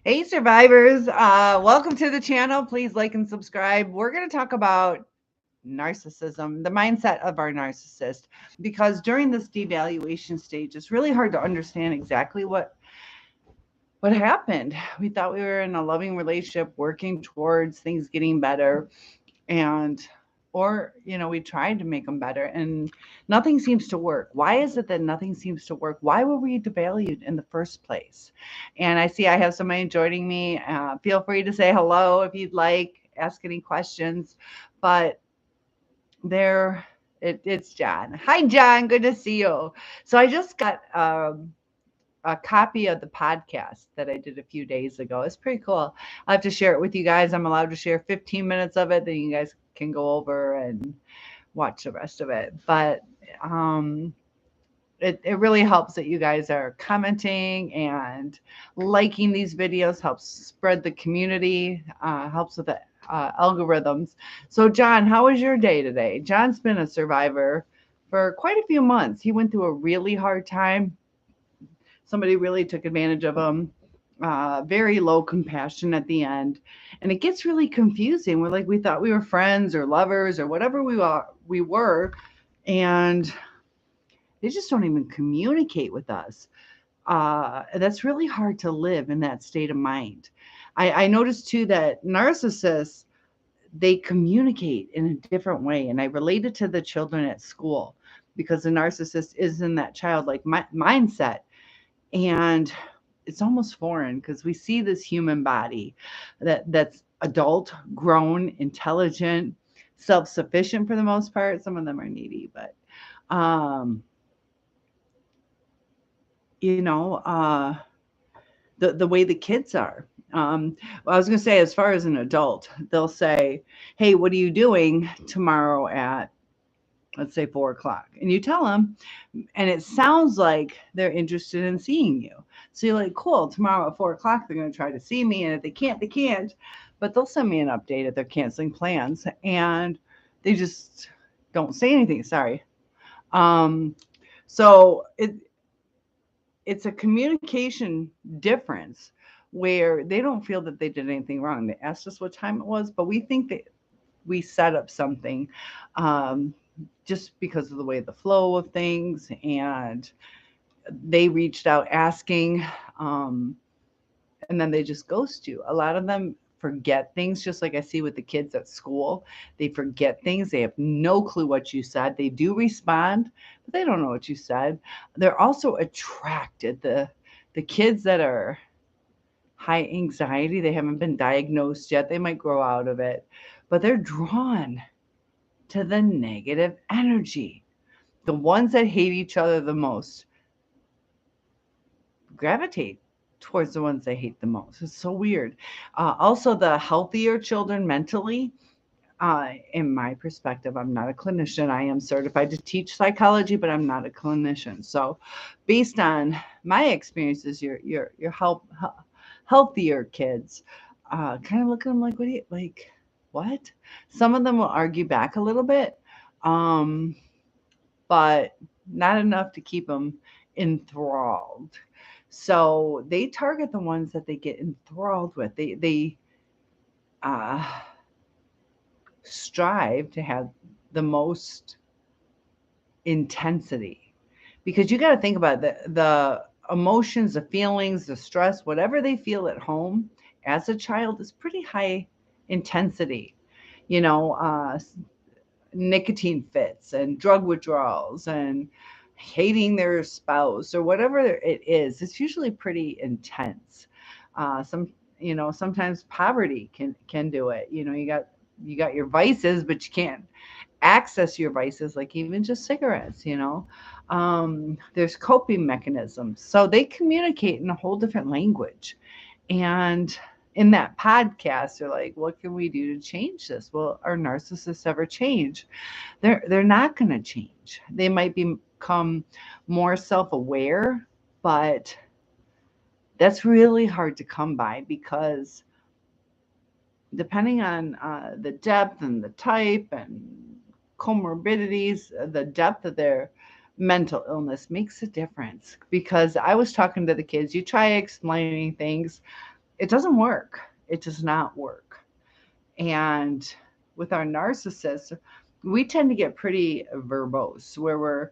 Hey, survivors. Welcome to the channel. Please like and subscribe. We're going to talk about narcissism, the mindset of our narcissist, because during this devaluation stage, it's really hard to understand exactly what happened. We thought we were in a loving relationship, working towards things getting better, and or we tried to make them better and nothing seems to work. Why is it that nothing seems to work? Why were we devalued in the first place? And I see I have somebody joining me. Feel free to say hello if you'd like, ask any questions. But there it's John. Hi John, good to see you. So I just got a copy of the podcast that I did a few days ago. It's pretty cool. I have to share it with you guys. I'm allowed to share 15 minutes of it. Then you guys can go over and watch the rest of it. But um, it really helps that you guys are commenting and liking these videos, helps spread the community, helps with the algorithms. So, John, how was your day today? John's been a survivor for quite a few months. He went through a really hard time. Somebody really took advantage of him. Very low compassion at the end, and it gets really confusing. We're like, we thought we were friends or lovers or whatever we were, and they just don't even communicate with us. That's really hard to live in that state of mind. I noticed too that narcissists, they communicate in a different way, and I related to the children at school because the narcissist is in that childlike mindset. And it's almost foreign because we see this human body that's adult, grown, intelligent, self-sufficient for the most part. Some of them are needy, but um, you know, the way the kids are. Well, I was going to say, as far as an adult, they'll say, "Hey, what are you doing tomorrow at, let's say, 4 o'clock?" And you tell them, and it sounds like they're interested in seeing you. So you're like, cool, tomorrow at 4 o'clock, they're going to try to see me. And if they can't, they can't. But they'll send me an update if they're canceling plans. And they just don't say anything. Sorry. Um, so it's a communication difference where they don't feel that they did anything wrong. They asked us what time it was, but we think that we set up something um, just because of the way the flow of things, and they reached out asking, um, and then they just ghost you. A lot of them forget things, just like I see with the kids at school. They forget things. They have no clue what you said. They do respond, but they don't know what you said. They're also attracted. The kids that are high anxiety, they haven't been diagnosed yet. They might grow out of it, but they're drawn to the negative energy. The ones that hate each other the most gravitate towards the ones they hate the most. It's so weird. Also, the healthier children mentally, in my perspective, I'm not a clinician. I am certified to teach psychology, but I'm not a clinician. So, based on my experiences, your healthier kids, kind of look at them like, what do you like? What? Some of them will argue back a little bit, um, but not enough to keep them enthralled. So they target the ones that they get enthralled with. They uh, strive to have the most intensity, because you got to think about the emotions, the feelings, the stress, whatever they feel at home as a child is pretty high intensity. You know, nicotine fits and drug withdrawals and hating their spouse or whatever it is, it's usually pretty intense. Sometimes poverty can do it. You got your vices, but you can't access your vices, like even just cigarettes. There's coping mechanisms, so they communicate in a whole different language. And in that podcast, they're like, what can we do to change this? Well, are narcissists ever change? They're not going to change. They might become more self-aware, but that's really hard to come by, because depending on the depth and the type and comorbidities, the depth of their mental illness makes a difference. Because I was talking to the kids, you try explaining things, it doesn't work. It does not work. And with our narcissists, we tend to get pretty verbose where we're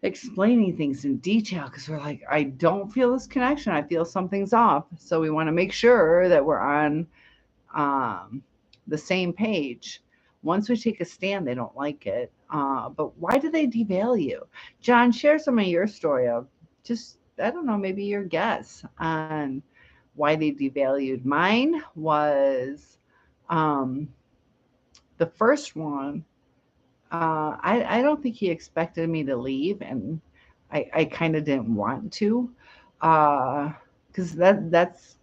explaining things in detail because we're like, I don't feel this connection. I feel something's off. So we want to make sure that we're on um, the same page. Once we take a stand, they don't like it. But why do they devalue? John, share some of your story of just, I don't know, maybe your guess on why they devalued. Mine was um, the first one. I don't think he expected me to leave, and I kind of didn't want to, because that's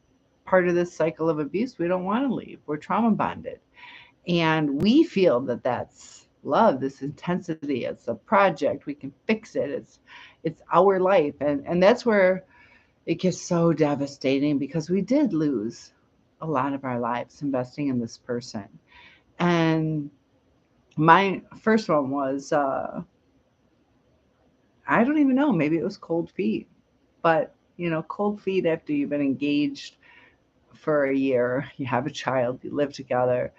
part of this cycle of abuse. We don't want to leave. We're trauma bonded, and we feel that that's love, this intensity. It's a project. We can fix it. It's our life, and that's where it gets so devastating because we did lose a lot of our lives investing in this person. And my first one was I don't even know, maybe it was cold feet. But, cold feet after you've been engaged for a year, you have a child, you live together,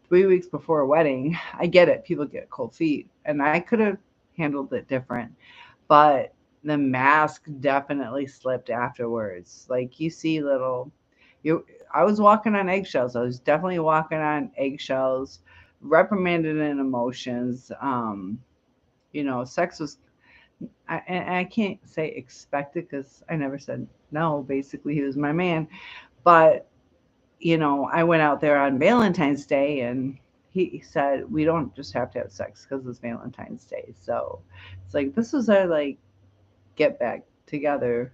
3 weeks before a wedding. I get it, people get cold feet, and I could have handled it different. But the mask definitely slipped afterwards. Like you see little you I was walking on eggshells. I was definitely walking on eggshells, reprimanded in emotions. Sex was I can't say expected because I never said no. Basically, he was my man. But, I went out there on Valentine's Day and he said, we don't just have to have sex because it's Valentine's Day. So it's like, this is our like get back together.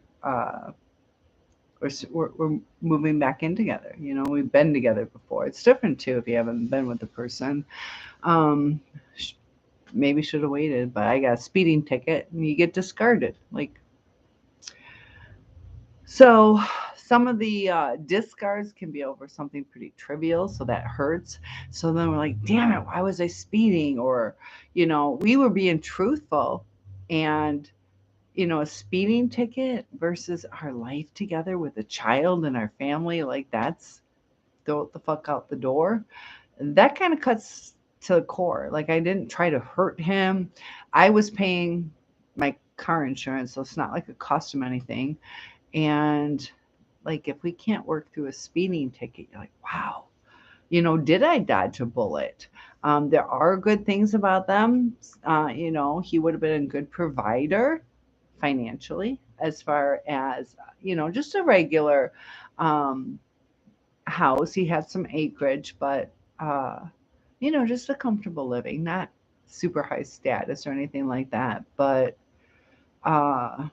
We're moving back in together. We've been together before. It's different too if you haven't been with the person. Um, Maybe should have waited, but I got a speeding ticket and you get discarded. Like, so some of the discards can be over something pretty trivial, so that hurts. So then we're like, damn it, why was I speeding? Or, we were being truthful, and a speeding ticket versus our life together with a child and our family, like that's throw it the fuck out the door. That kind of cuts to the core. Like I didn't try to hurt him. I was paying my car insurance, so it's not like it cost him anything. And like if we can't work through a speeding ticket, you're like, wow, did I dodge a bullet? There are good things about them. He would have been a good provider financially as far as, just a regular um, house. He had some acreage, but, just a comfortable living, not super high status or anything like that. But uh,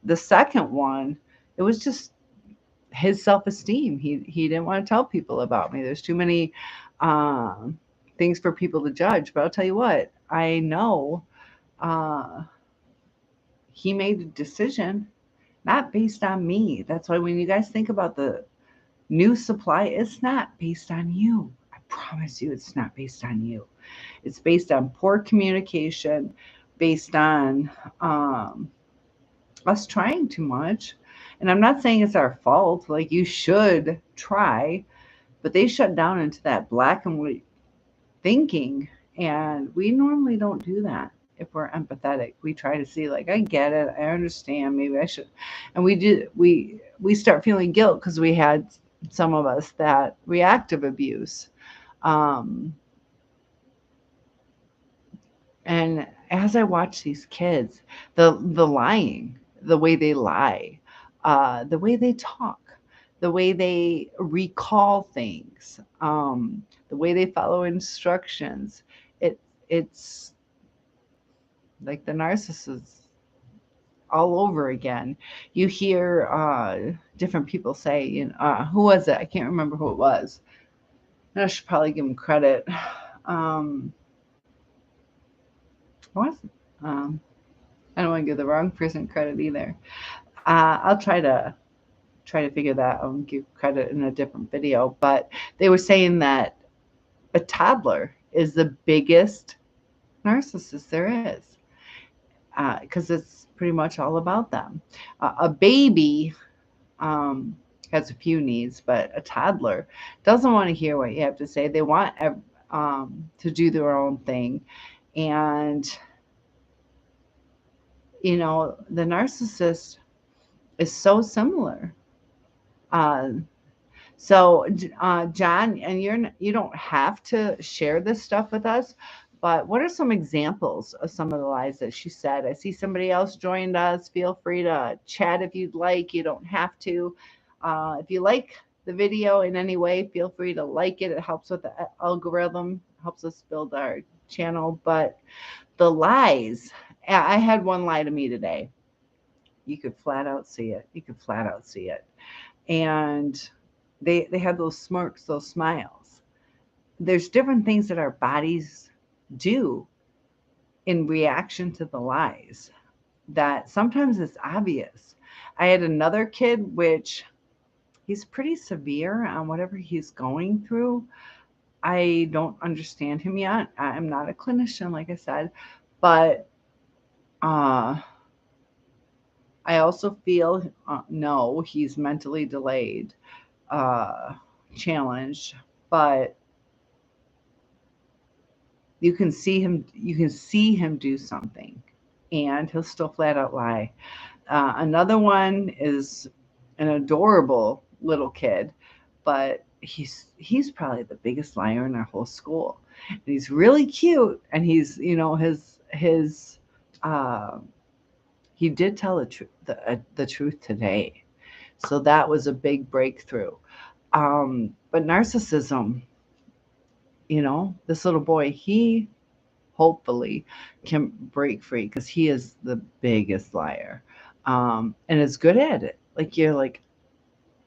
the second one, it was just his self-esteem. He didn't want to tell people about me. There's too many um, things for people to judge. But I'll tell you what, I know uh, he made a decision not based on me. That's why when you guys think about the new supply, it's not based on you. I promise you, it's not based on you. It's based on poor communication, based on us trying too much. And I'm not saying it's our fault. Like you should try, but they shut down into that black and white thinking. And we normally don't do that if we're empathetic. We try to see like, I get it, I understand, maybe I should. And we start feeling guilt because we had some of us that reactive abuse. Um, and as I watch these kids, the lying, the way they lie, the way they talk, the way they recall things, the way they follow instructions, it's like the narcissist all over again. You hear different people say, who was it? I can't remember who it was. I should probably give them credit. Um, what was it? I don't want to give the wrong person credit either. I'll try to figure that out and give credit in a different video. But they were saying that a toddler is the biggest narcissist there is because it's pretty much all about them. A baby has a few needs, but a toddler doesn't want to hear what you have to say. They want to do their own thing. And, the narcissist is so similar. Uh, John, and you don't have to share this stuff with us, but what are some examples of some of the lies that she said? I see somebody else joined us. Feel free to chat if you'd like. You don't have to. If you like the video in any way, feel free to like it. It helps with the algorithm, helps us build our channel. But the lies, I had one lie to me today. You could flat out see it. You could flat out see it. And they have those smirks, those smiles. There's different things that our bodies do in reaction to the lies that sometimes it's obvious. I had another kid, which he's pretty severe on whatever he's going through. I don't understand him yet. I'm not a clinician, like I said, but I also feel no, he's mentally delayed, challenged, but you can see him do something, and he'll still flat out lie. Another one is an adorable little kid, but he's probably the biggest liar in our whole school. And he's really cute, and he's his he did tell the truth today, so that was a big breakthrough. But narcissism, this little boy, he hopefully can break free because he is the biggest liar, and is good at it. Like, you're like,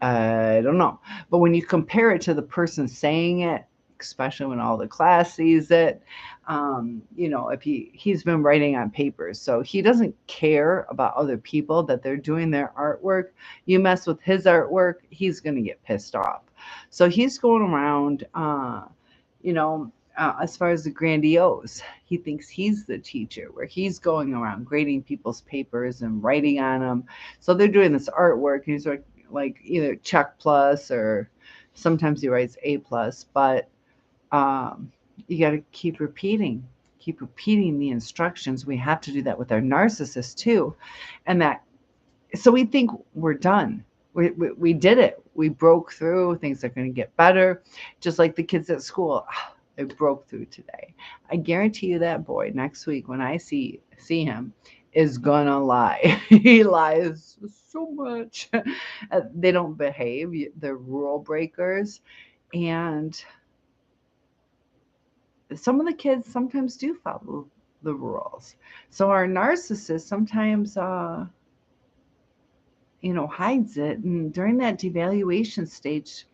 I don't know. But when you compare it to the person saying it, especially when all the class sees it, if he's been writing on papers, so he doesn't care about other people that they're doing their artwork. You mess with his artwork, he's going to get pissed off. So he's going around, as far as the grandiose, he thinks he's the teacher, where he's going around grading people's papers and writing on them. So they're doing this artwork. He's like either check plus, or sometimes he writes A plus. But you got to keep repeating the instructions. We have to do that with our narcissist too, and so we think we're done. We did it. We broke through. Things are going to get better, just like the kids at school. They broke through today. I guarantee you that boy next week, when I see him, is gonna lie. He lies so much. They don't behave. They're rule breakers. And some of the kids sometimes do follow the rules. So our narcissist sometimes hides it. And during that devaluation stage,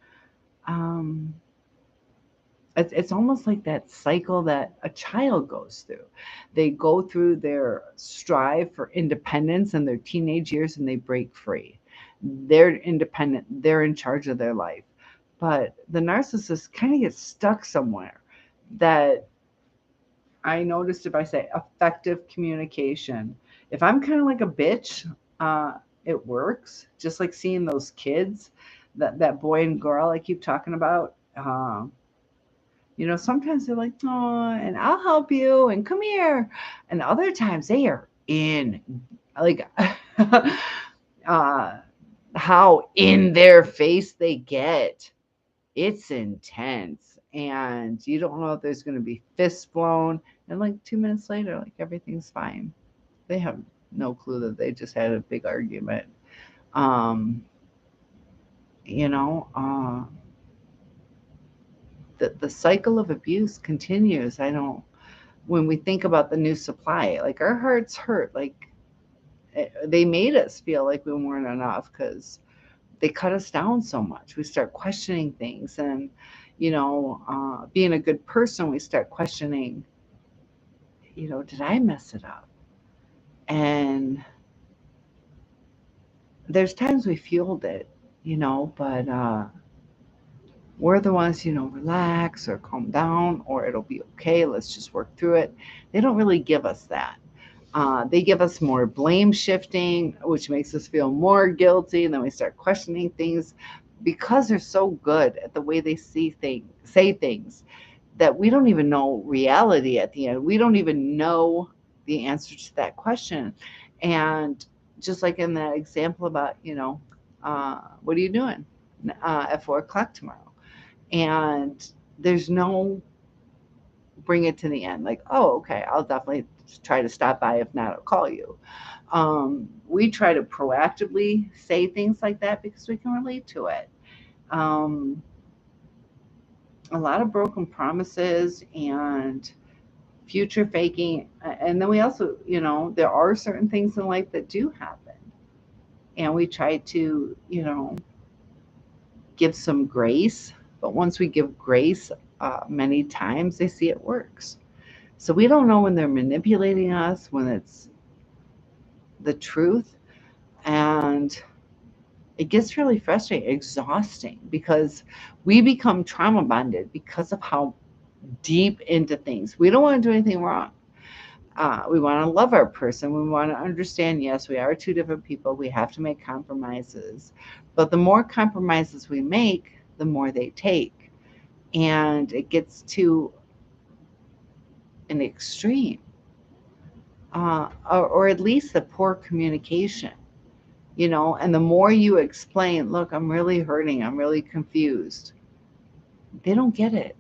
it's almost like that cycle that a child goes through. They go through their strive for independence in their teenage years, and they break free. They're independent. They're in charge of their life. But the narcissist kind of gets stuck somewhere. That I noticed, if I say effective communication, if I'm kind of like a bitch, it works. Just like seeing those kids, that boy and girl I keep talking about. Sometimes they're like, oh, and I'll help you, and come here. And other times they are in, like, how in their face they get. It's intense. And you don't know if there's going to be fists blown. And like 2 minutes later, like, everything's fine. They have no clue that they just had a big argument. The cycle of abuse continues. When we think about the new supply, like, our hearts hurt. Like, they made us feel like we weren't enough because they cut us down so much. We start questioning things, and being a good person, we start questioning, did I mess it up? And there's times we fueled it, but we're the ones, relax or calm down, or it'll be okay. Let's just work through it. They don't really give us that. They give us more blame shifting, which makes us feel more guilty. And then we start questioning things because they're so good at the way they say things that we don't even know reality at the end. We don't even know the answer to that question. And just like in that example about, what are you doing at 4 o'clock tomorrow? And there's no bring it to the end. Like, oh, okay, I'll definitely try to stop by. If not, I'll call you. We try to proactively say things like that because we can relate to it. Um, a lot of broken promises and future faking. And then we also, there are certain things in life that do happen. And we try to, give some grace. But once we give grace many times, they see it works. So we don't know when they're manipulating us, when it's the truth. And it gets really frustrating, exhausting, because we become trauma bonded because of how deep into things. We don't want to do anything wrong. We want to love our person. We want to understand, yes, we are two different people. We have to make compromises. But the more compromises we make, the more they take. And it gets to an extreme, or at least the poor communication. And the more you explain, look, I'm really hurting, I'm really confused, they don't get it.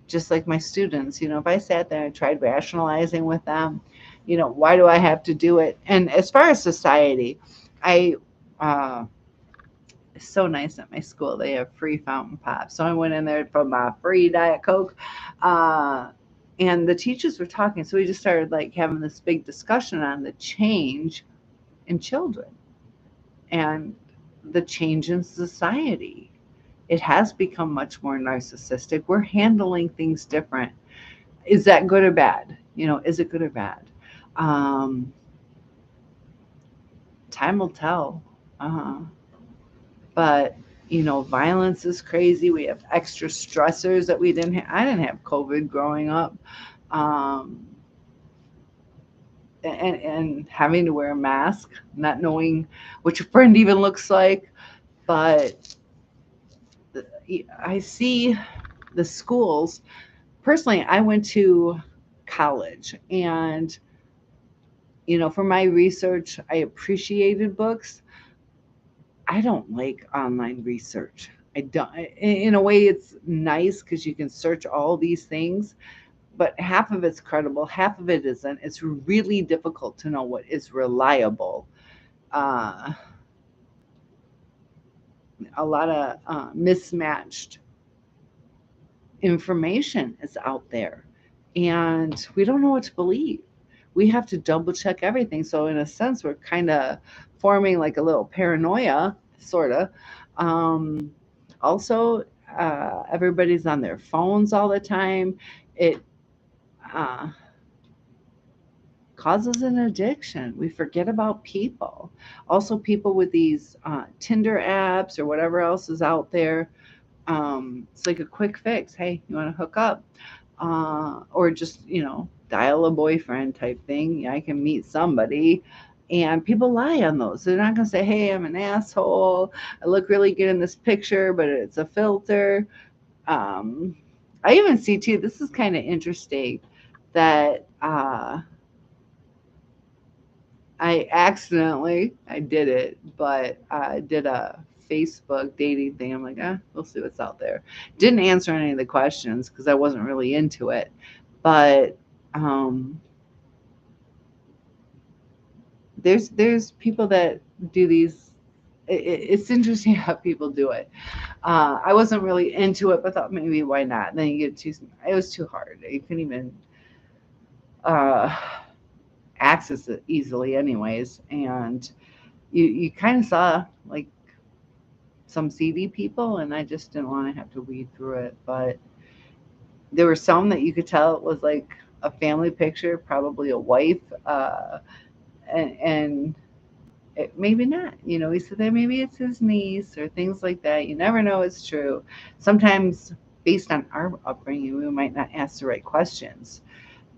Just like my students, if I sat there and tried rationalizing with them, why do I have to do it? And as far as society, I it's so nice at my school, they have free fountain pops, so I went in there for my free Diet Coke. And the teachers were talking, so we just started like having this big discussion on the change in children and the change in society. It has become much more narcissistic. We're handling things different. Is that good or bad? Is it good or bad? Um, Time will tell. Uh, but violence is crazy. We have extra stressors that we didn't have. I didn't have COVID growing up. Um, and having to wear a mask, not knowing what your friend even looks like. But I see the schools. Personally, I went to college, and for my research, I appreciated books. I don't like online research. I don't. In a way, it's nice because you can search all these things, but half of it's credible, half of it isn't. It's really difficult to know what is reliable. Uh, a lot of mismatched information is out there, and we don't know what to believe. We have to double check everything. So in a sense, we're kind of forming like a little paranoia, sort of. Um, Also, everybody's on their phones all the time. It uh, causes an addiction. We forget about people. Also, people with these Tinder apps or whatever else is out there. It's like a quick fix. Hey, you want to hook up? Or just, dial a boyfriend type thing. Yeah, I can meet somebody. And people lie on those. They're not going to say, hey, I'm an asshole. I look really good in this picture, but it's a filter. Um, I even see too, this is kind of interesting, that I did it, but I did a Facebook dating thing. I'm like, we'll see what's out there. Didn't answer any of the questions because I wasn't really into it. But there's people that do these. It's interesting how people do it. I wasn't really into it, but thought maybe why not? And then you get too. It was too hard. You couldn't even uh, access it easily, anyways. And you kind of saw like some CD people, and I just didn't want to have to weed through it. But there were some that you could tell it was like a family picture, probably a wife, and maybe not. He said that maybe it's his niece or things like that. You never know. It's true. Sometimes, based on our upbringing, we might not ask the right questions.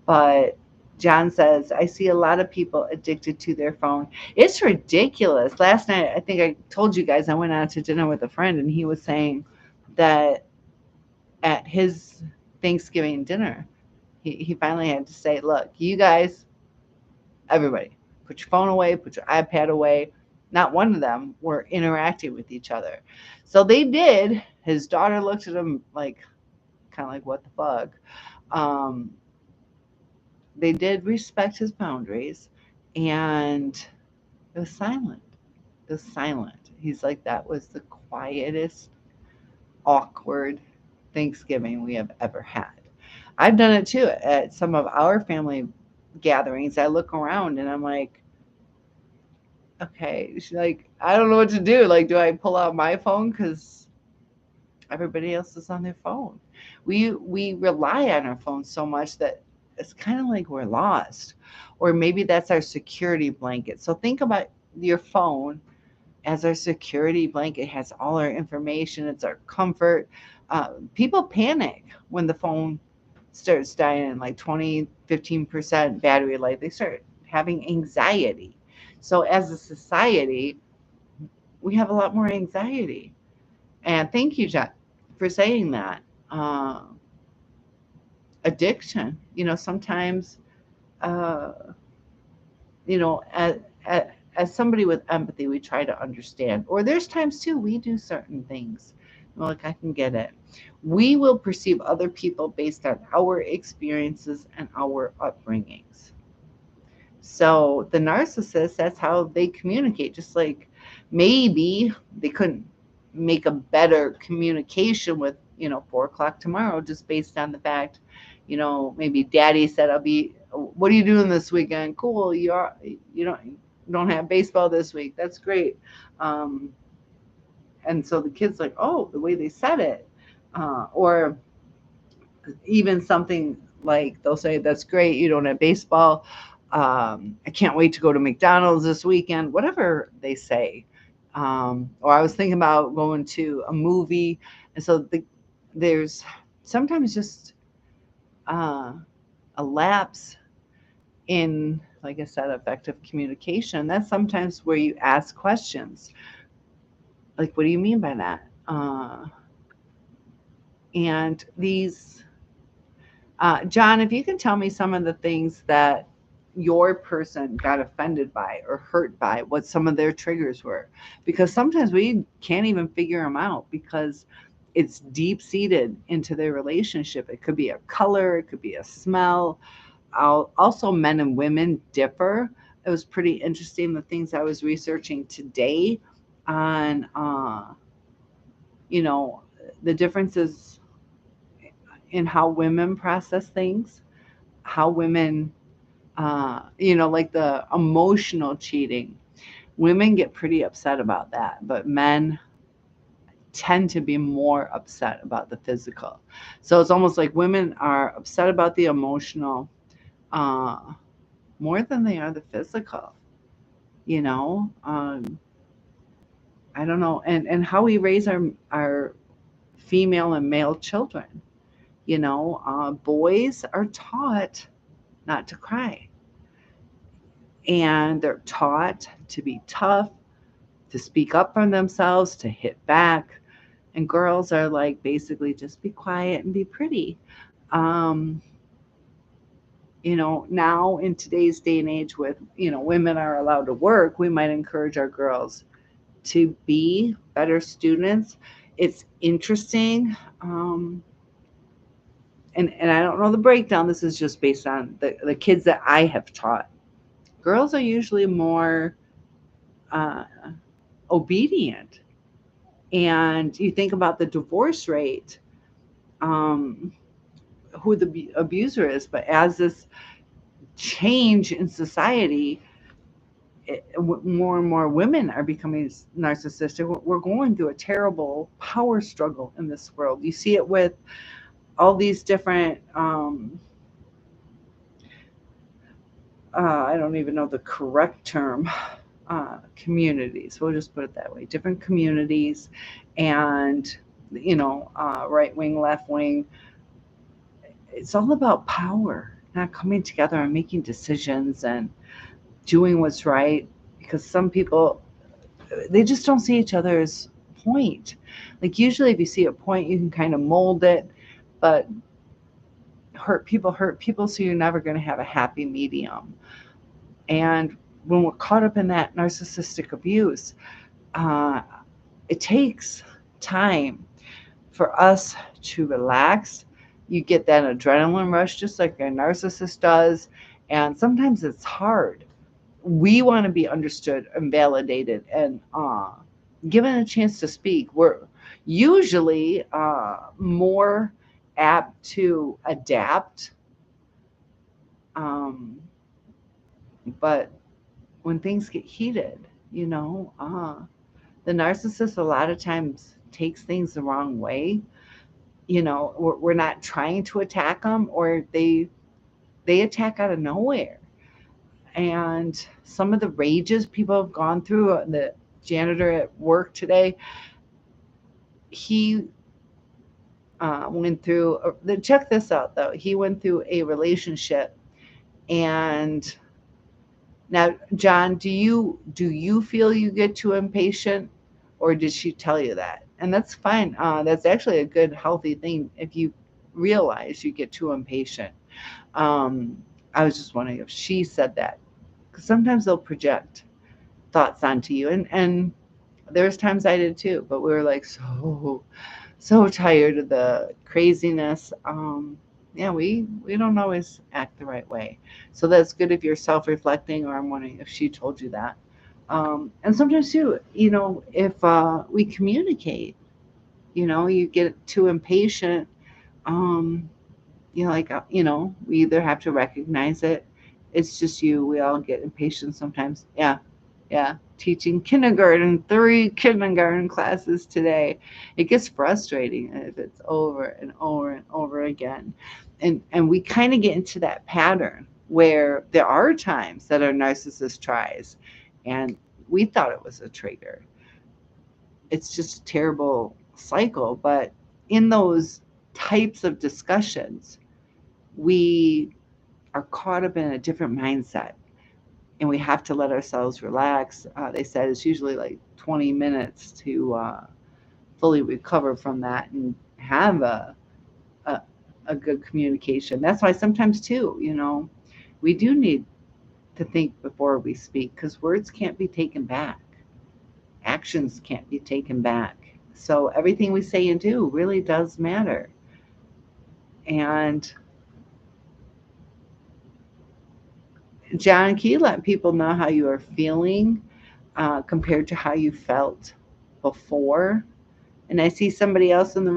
But John says, I see a lot of people addicted to their phone. It's ridiculous. Last night, I think I told you guys I went out to dinner with a friend, and he was saying that at his Thanksgiving dinner, he finally had to say, look, you guys, everybody, put your phone away, put your iPad away. Not one of them were interacting with each other. So they did. His daughter looked at him like, kind of like, what the fuck? Um, they did respect his boundaries, and it was silent. It was silent. He's like, that was the quietest, awkward Thanksgiving we have ever had. I've done it too at some of our family gatherings. I look around and I'm like, okay, she's like, I don't know what to do. Like, do I pull out my phone because everybody else is on their phone? We rely on our phone so much that it's kind of like we're lost, or maybe that's our security blanket. So think about your phone as our security blanket. It has all our information. It's our comfort. People panic when the phone starts dying, like 20, 15% battery life. They start having anxiety. So as a society, we have a lot more anxiety. And thank you, John, for saying that. Uh, Addiction, sometimes, uh, as somebody with empathy, we try to understand. Or there's times too, we do certain things. Well, like, I can get it. We will perceive other people based on our experiences and our upbringings. So the narcissist, that's how they communicate. Just like maybe they couldn't make a better communication with, 4 o'clock tomorrow, just based on the fact, maybe daddy said, what are you doing this weekend? Cool. You don't have baseball this week. That's great. Um, and so the kid's like, oh, the way they said it. Or even something like they'll say, that's great, you don't have baseball. I can't wait to go to McDonald's this weekend, whatever they say. Or I was thinking about going to a movie. And so there's sometimes just uh, a lapse in, like I said, effective communication. That's sometimes where you ask questions like, what do you mean by that? And these John, if you can tell me some of the things that your person got offended by or hurt by, what some of their triggers were, because sometimes we can't even figure them out because it's deep seated into their relationship. It could be a color, it could be a smell. Also, men and women differ. It was pretty interesting, the things I was researching today on, you know, the differences in how women process things, how women, like the emotional cheating. Women get pretty upset about that, but men tend to be more upset about the physical. So it's almost like women are upset about the emotional uh, more than they are the physical. You know, I don't know, and how we raise our female and male children. Boys are taught not to cry, and they're taught to be tough, to speak up for themselves, to hit back. And girls are like, basically, just be quiet and be pretty. Um, now in today's day and age with, women are allowed to work, we might encourage our girls to be better students. It's interesting. And I don't know the breakdown. This is just based on the kids that I have taught. Girls are usually more uh, obedient. And you think about the divorce rate, um, who the abuser is, but as this change in society, more and more women are becoming narcissistic. We're going through a terrible power struggle in this world. You see it with all these different, I don't even know the correct term, communities. We'll just put it that way. Different communities, and right wing, left wing. It's all about power. not coming together and making decisions and doing what's right, because some people, they just don't see each other's point. Like usually if you see a point, you can kind of mold it, but hurt people, so you're never going to have a happy medium. And when we're caught up in that narcissistic abuse, uh, it takes time for us to relax. You get that adrenaline rush just like a narcissist does. And sometimes it's hard. We want to be understood and validated and given a chance to speak. We're usually more apt to adapt. Um, but when things get heated, the narcissist a lot of times takes things the wrong way. We're not trying to attack them, or they attack out of nowhere. And some of the rages people have gone through, the janitor at work today, he went through check this out though, he went through a relationship. And now, John, do you feel you get too impatient, or did she tell you that? And that's fine. That's actually a good, healthy thing if you realize you get too impatient. I was just wondering if she said that, because sometimes they'll project thoughts onto you, and there's times I did too. But we were like so tired of the craziness. Yeah, we don't always act the right way. So that's good if you're self-reflecting, or I'm wondering if she told you that. And sometimes too, if we communicate, you get too impatient. Um, we either have to recognize it. It's just you. We all get impatient sometimes. Yeah, yeah. Teaching kindergarten, 3 kindergarten classes today. It gets frustrating if it's over and over and over again. And we kind of get into that pattern where there are times that our narcissist tries, and we thought it was a trigger. It's just a terrible cycle. But in those types of discussions, we are caught up in a different mindset, and we have to let ourselves relax. They said it's usually like 20 minutes to fully recover from that and have a, a good communication. That's why sometimes, too, we do need to think before we speak, because words can't be taken back, actions can't be taken back. So everything we say and do really does matter. And John, can you let people know how you are feeling compared to how you felt before? And I see somebody else in the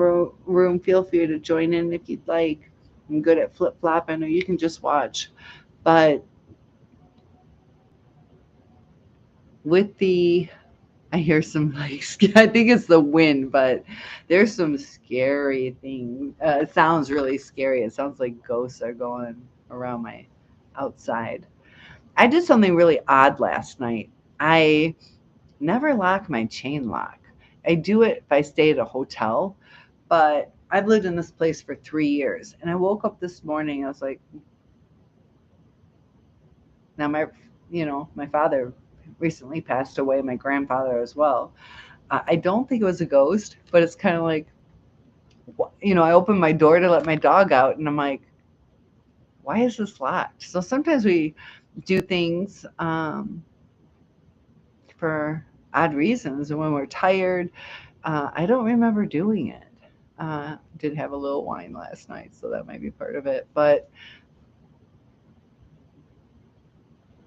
room. Feel free to join in if you'd like. I'm good at flip flopping, or you can just watch. But with I hear some like, I think it's the wind, but there's some scary things. It sounds really scary. It sounds like ghosts are going around my outside. I did something really odd last night. I never lock my chain lock. I do it if I stay at a hotel, but I've lived in this place for 3 years, and I woke up this morning. I was like, now my father recently passed away, my grandfather as well. I don't think it was a ghost, but it's kind of like, I opened my door to let my dog out, and I'm like, why is this locked? So sometimes we do things for odd reasons, and when we're tired, I don't remember doing it. Did have a little wine last night, so that might be part of it. But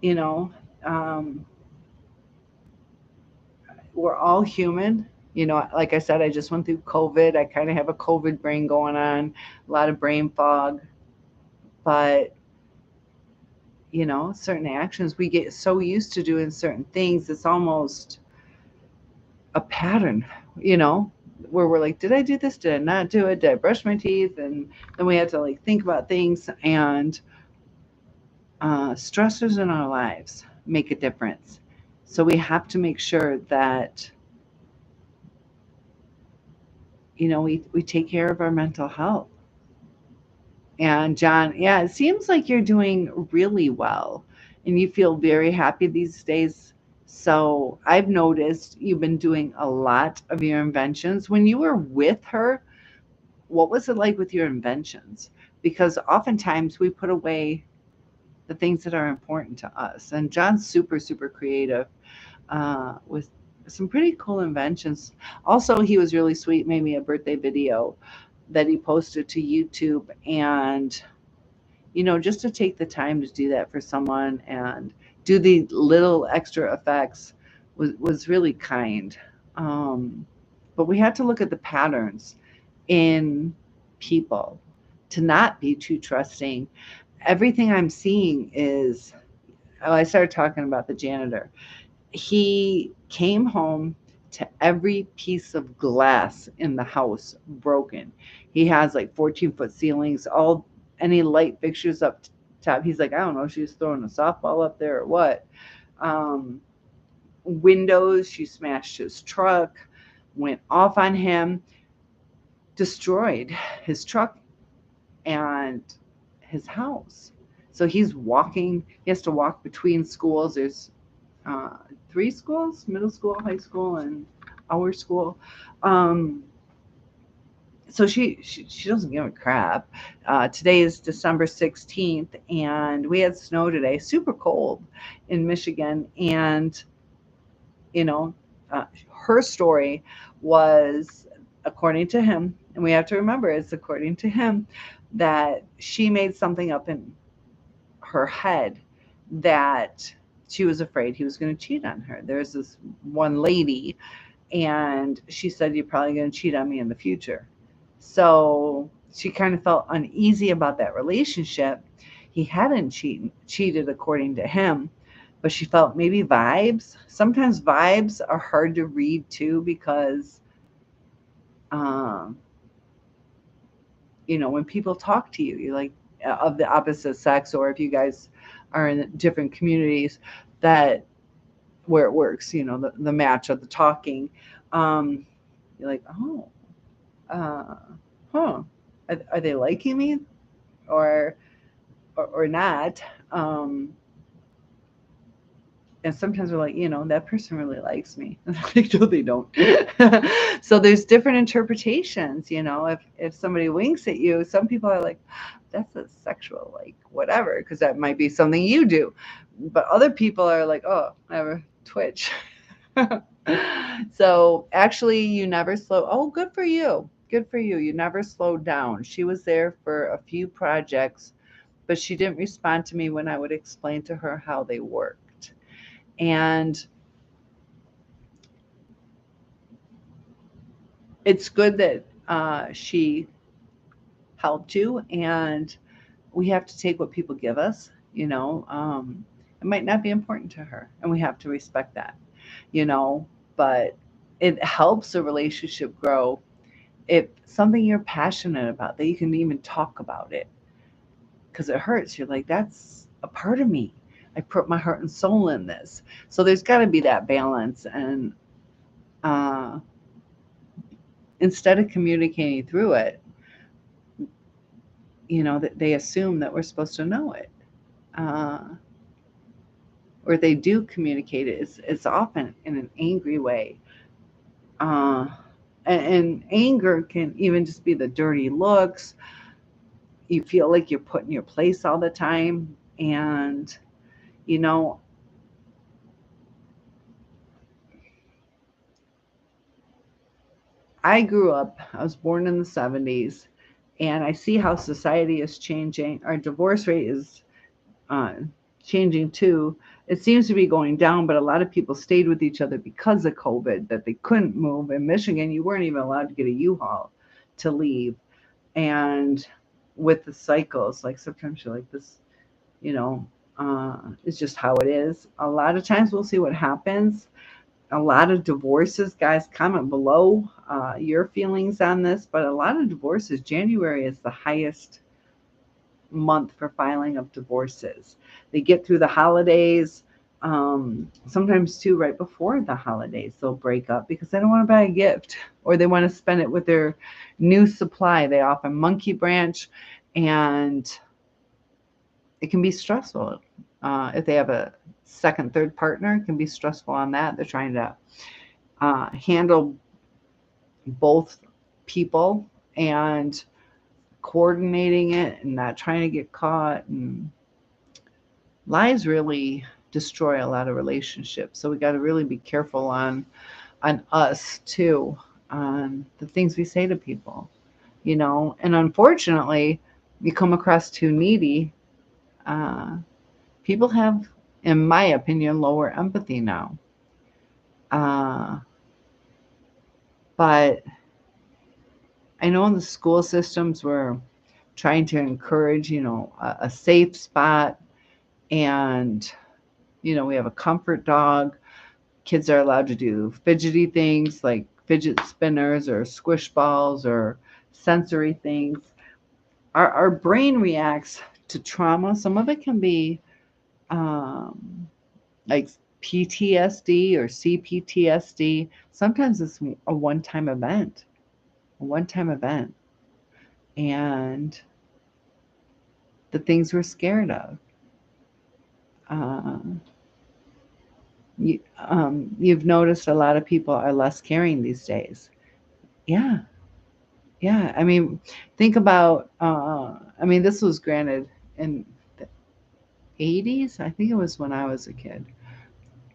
you know, um, we're all human. Like I said, I just went through COVID. I kind of have a COVID brain going on, a lot of brain fog. But certain actions, we get so used to doing certain things, it's almost a pattern. Where we're like, did I do this? Did I not do it? Did I brush my teeth? And then we have to like think about things. And stressors in our lives make a difference. So we have to make sure that we take care of our mental health. And John, yeah, it seems like you're doing really well and you feel very happy these days. So I've noticed you've been doing a lot of your inventions. When you were with her, what was it like with your inventions? Because oftentimes we put away the things that are important to us. And John's super, super creative with some pretty cool inventions. Also, he was really sweet, made me a birthday video that he posted to YouTube. And just to take the time to do that for someone and do the little extra effects was really kind. Um, but we had to look at the patterns in people to not be too trusting. Everything I'm seeing is, oh, I started talking about the janitor. He came home to every piece of glass in the house broken. He has like 14-foot ceilings, all any light fixtures up top. He's like, I don't know, she was throwing a softball up there or what. Um, Windows, she smashed his truck, went off on him, destroyed his truck and his house. So he has to walk between schools. There's uh, three schools, middle school, high school, and our school. Um, so she doesn't give a crap. Today is December 16th, and we had snow today, super cold in Michigan. And, you know, her story was, according to him, and we have to remember it's according to him, that she made something up in her head that she was afraid he was going to cheat on her. There's this one lady, and she said, you're probably going to cheat on me in the future. So she kind of felt uneasy about that relationship. He hadn't cheated according to him, but she felt maybe vibes. Sometimes vibes are hard to read too, because um, when people talk to you, you're like of the opposite sex, or if you guys are in different communities, that where it works, the match of the talking, um, you're like, oh, uh, huh, are they liking me or or not? Um, and sometimes we're like, that person really likes me. Like, no, they don't. So there's different interpretations. If somebody winks at you, some people are like, that's a sexual, like, whatever, because that might be something you do. But other people are like, oh, I have a twitch. So actually, you never slow. Oh, good for you. Good for you. You never slowed down. She was there for a few projects, but she didn't respond to me when I would explain to her how they worked. And it's good that she helped you, and we have to take what people give us. It might not be important to her, and we have to respect that. you know but it helps the relationship grow if something you're passionate about, that you can even talk about it, because it hurts. You're like, that's a part of me. I put my heart and soul in this. So there's got to be that balance. And uh, instead of communicating through it, that they assume that we're supposed to know it. Uh, or they do communicate it. It's often in an angry way. Uh, and anger can even just be the dirty looks. You feel like you're put in your place all the time. And, you know, I was born in the 70s, and I see how society is changing. Our divorce rate is uh, changing too. It seems to be going down, but a lot of people stayed with each other because of COVID, that they couldn't move. In Michigan, you weren't even allowed to get a U-Haul to leave. And with the cycles, like sometimes you're like, this, it's just how it is. A lot of times we'll see what happens. A lot of divorces, guys, comment below your feelings on this, but a lot of divorces, January is the highest month for filing of divorces. They get through the holidays. Sometimes too, right before the holidays, they'll break up because they don't want to buy a gift, or they want to spend it with their new supply. They often monkey branch, And it can be stressful. If they have a second, third partner, it can be stressful on that. They're trying to handle both people and coordinating it and not trying to get caught. And lies really destroy a lot of relationships. So we got to really be careful on us too, on the things we say to people, And unfortunately, you come across too needy. People have, in my opinion, lower empathy now. But I know in the school systems we're trying to encourage, a safe spot, and we have a comfort dog. Kids are allowed to do fidgety things like fidget spinners or squish balls or sensory things. Our brain reacts to trauma. Some of it can be like PTSD or CPTSD. Sometimes it's a one-time event, and the things we're scared of. You've noticed a lot of people are less caring these days. Yeah. I mean, think about, this was granted in the 80s. I think it was when I was a kid,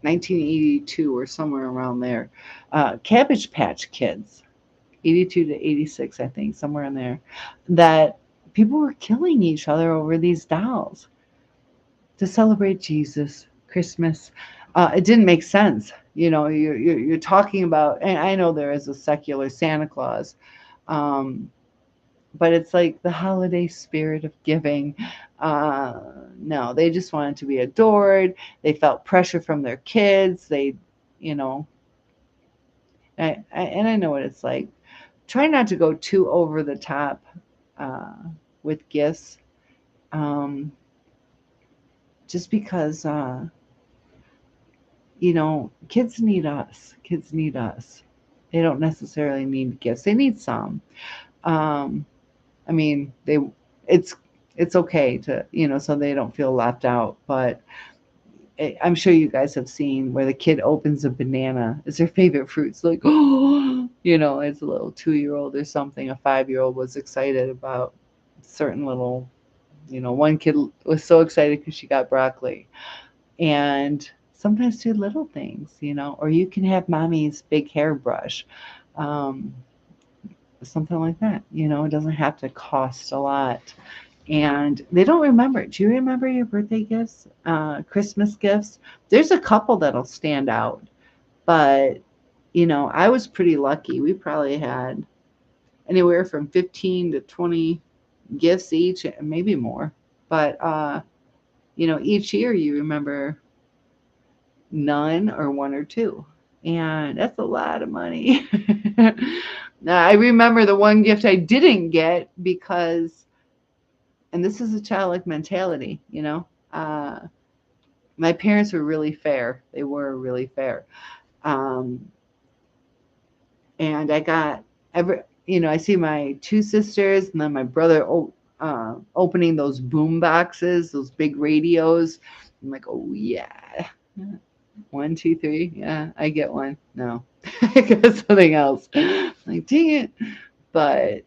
1982 or somewhere around there. Cabbage Patch Kids, 82 to 86, I think, somewhere in there, that people were killing each other over these dolls to celebrate Jesus, Christmas. It didn't make sense. You're talking about, and I know there is a secular Santa Claus, but it's like the holiday spirit of giving. No, they just wanted to be adored. They felt pressure from their kids. They, and I know what it's like. Try not to go too over the top with gifts. Just because, kids need us. Kids need us. They don't necessarily need gifts. They need some. I mean, it's okay to, so they don't feel left out. But I'm sure you guys have seen where the kid opens a banana. It's their favorite fruit. It's like, oh, it's a little 2-year-old or something. A 5-year-old was excited about certain little, one kid was so excited because she got broccoli. And sometimes do little things, or you can have mommy's big hairbrush. Something like that, it doesn't have to cost a lot. And they don't remember it. Do you remember your birthday gifts, Christmas gifts? There's a couple that'll stand out, but I was pretty lucky. We probably had anywhere from 15 to 20 gifts each, maybe more. But each year you remember none or one or two, and that's a lot of money. Now, I remember the one gift I didn't get because, and this is a childlike mentality, my parents were really fair. They were really fair. And I got I see my two sisters and then my brother opening those boom boxes, those big radios. I'm like, oh yeah. 1, 2, 3. Yeah, I get one. No, I got something else. I'm like, dang it. But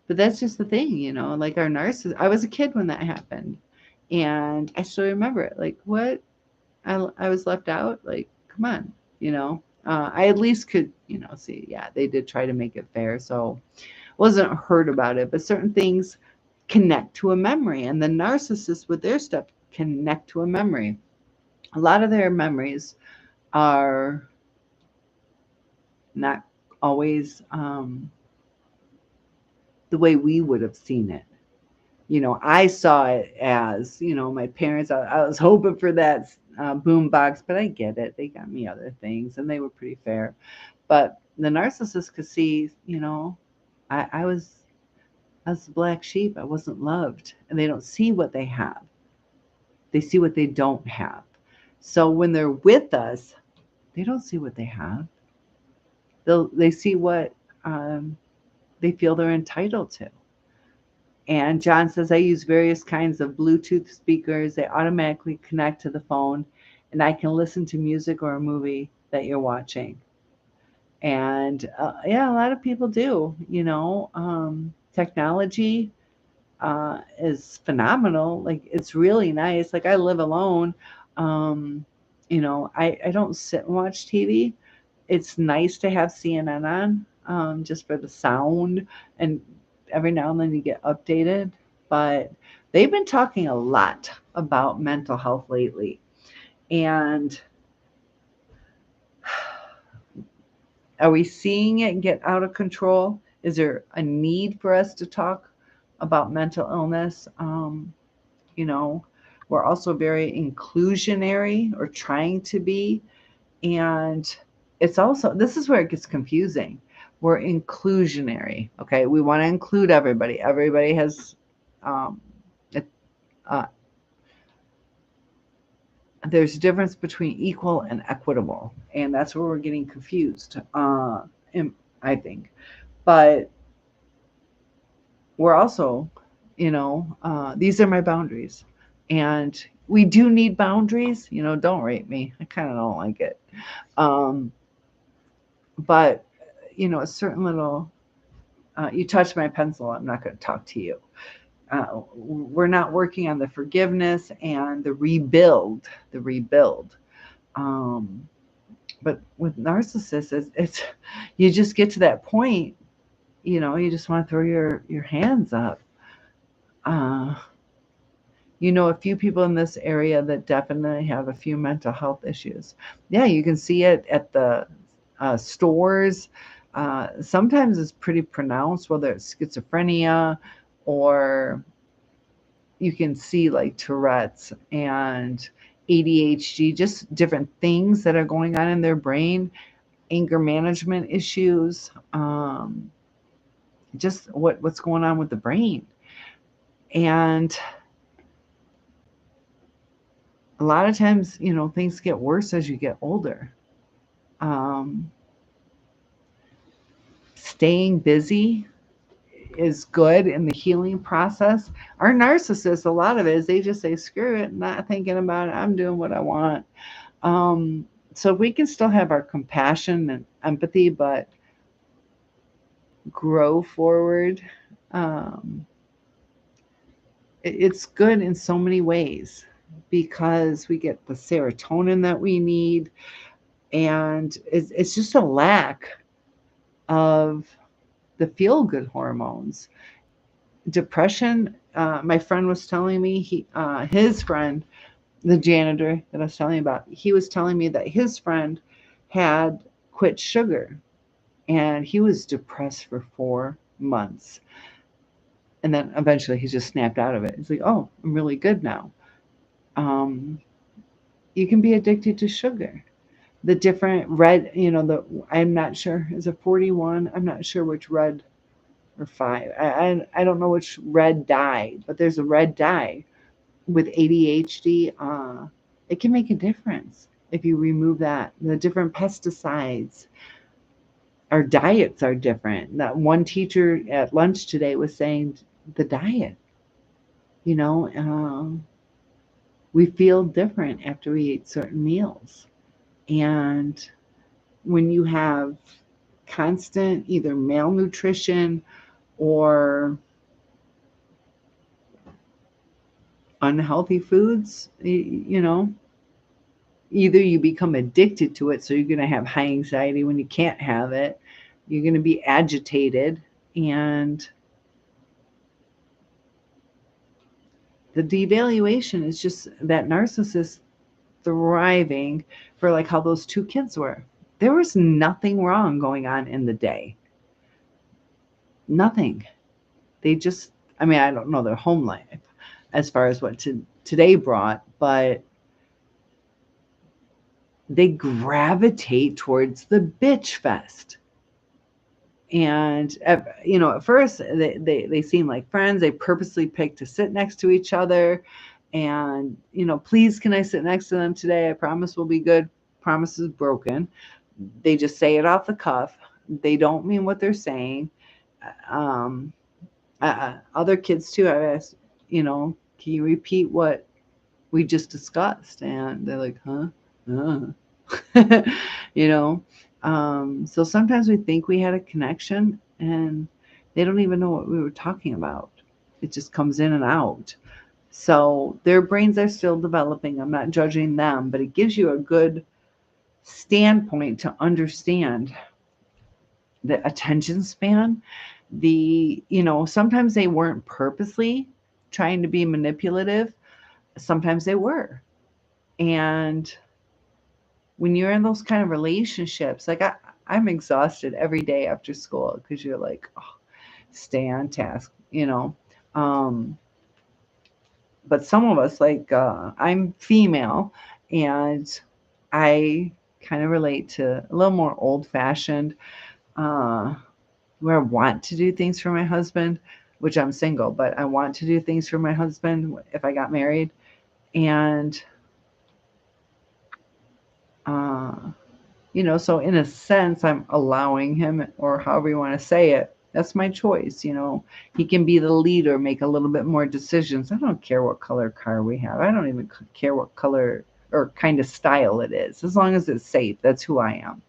that's just the thing, like our narcissist. I was a kid when that happened, and I still remember it. Like, what? I was left out. Like, come on, I at least could, see. Yeah, they did try to make it fair, so wasn't hurt about it. But certain things connect to a memory, and the narcissist with their stuff connect to a memory. A lot of their memories are not always the way we would have seen it. I saw it as, my parents, I was hoping for that boom box, but I get it. They got me other things and they were pretty fair. But the narcissist could see, I was the black sheep. I wasn't loved. And they don't see what they have. They see what they don't have. So when they're with us, they don't see what they have. They see what they feel they're entitled to. And John says, I use various kinds of Bluetooth speakers. They automatically connect to the phone, and I can listen to music or a movie that you're watching. And yeah, a lot of people do. Technology is phenomenal. Like, it's really nice. Like, I live alone. I don't sit and watch TV. It's nice to have CNN on, just for the sound, and every now and then you get updated. But they've been talking a lot about mental health lately. And are we seeing it get out of control? Is there a need for us to talk about mental illness? You know, we're also very inclusionary, or trying to be. And it's also, this is where it gets confusing. We're inclusionary. Okay. We want to include everybody. Everybody has, um, it, uh, there's a difference between equal and equitable. And that's where we're getting confused, I think. But we're also, these are my boundaries. And we do need boundaries. Don't rate me. I kind of don't like it. Um, but, a certain little, you touch my pencil, I'm not going to talk to you. We're not working on the forgiveness and the rebuild, Um, but with narcissists, it's you just get to that point, you just want to throw your hands up. Uh, a few people in this area that definitely have a few mental health issues. Yeah, you can see it at the stores. Sometimes it's pretty pronounced, whether it's schizophrenia, or you can see like Tourette's and ADHD, just different things that are going on in their brain, anger management issues, just what's going on with the brain. And a lot of times, things get worse as you get older. Um, Staying busy is good in the healing process. Our narcissists, a lot of it is they just say, screw it, not thinking about it. I'm doing what I want. So we can still have our compassion and empathy, but grow forward. Um, it's good in so many ways, because we get the serotonin that we need, and it's just a lack of the feel good hormones. Depression, my friend was telling me, his friend, the janitor that I was telling you about, he was telling me that his friend had quit sugar, and he was depressed for 4 months. And then eventually he just snapped out of it. He's like, oh, I'm really good now. Um, you can be addicted to sugar. The different red, I'm not sure, is it 41? I'm not sure which red, or 5. I don't know which red dye, but there's a red dye with ADHD. It can make a difference if you remove that. The different pesticides. Our diets are different. That one teacher at lunch today was saying the diet, you know, um, we feel different after we eat certain meals. And when you have constant either malnutrition or unhealthy foods, either you become addicted to it, so you're going to have high anxiety when you can't have it, you're going to be agitated, and the devaluation is just that narcissist thriving for, like, how those two kids were. There was nothing wrong going on in the day. Nothing. They just, I mean, I don't know their home life as far as what today brought, but they gravitate towards the bitch fest. And at first they seem like friends. They purposely pick to sit next to each other, and please, can I sit next to them today? I promise we'll be good. Promise is broken. They just say it off the cuff. They don't mean what they're saying. Um, Other kids too, I've asked, can you repeat what we just discussed? And they're like, huh? you know. So sometimes we think we had a connection and they don't even know what we were talking about. It just comes in and out. So their brains are still developing. I'm not judging them, but it gives you a good standpoint to understand the attention span. Sometimes they weren't purposely trying to be manipulative, sometimes they were. And when you're in those kind of relationships, like I'm exhausted every day after school because you're like, oh, stay on task. Um, but some of us, like, I'm female and I kind of relate to a little more old fashioned, uh, where I want to do things for my husband, which I'm single, but I want to do things for my husband if I got married. And, uh, so in a sense, I'm allowing him, or however you want to say it. That's my choice. He can be the leader, make a little bit more decisions. I don't care what color car we have. I don't even care what color or kind of style it is, as long as it's safe. That's who I am.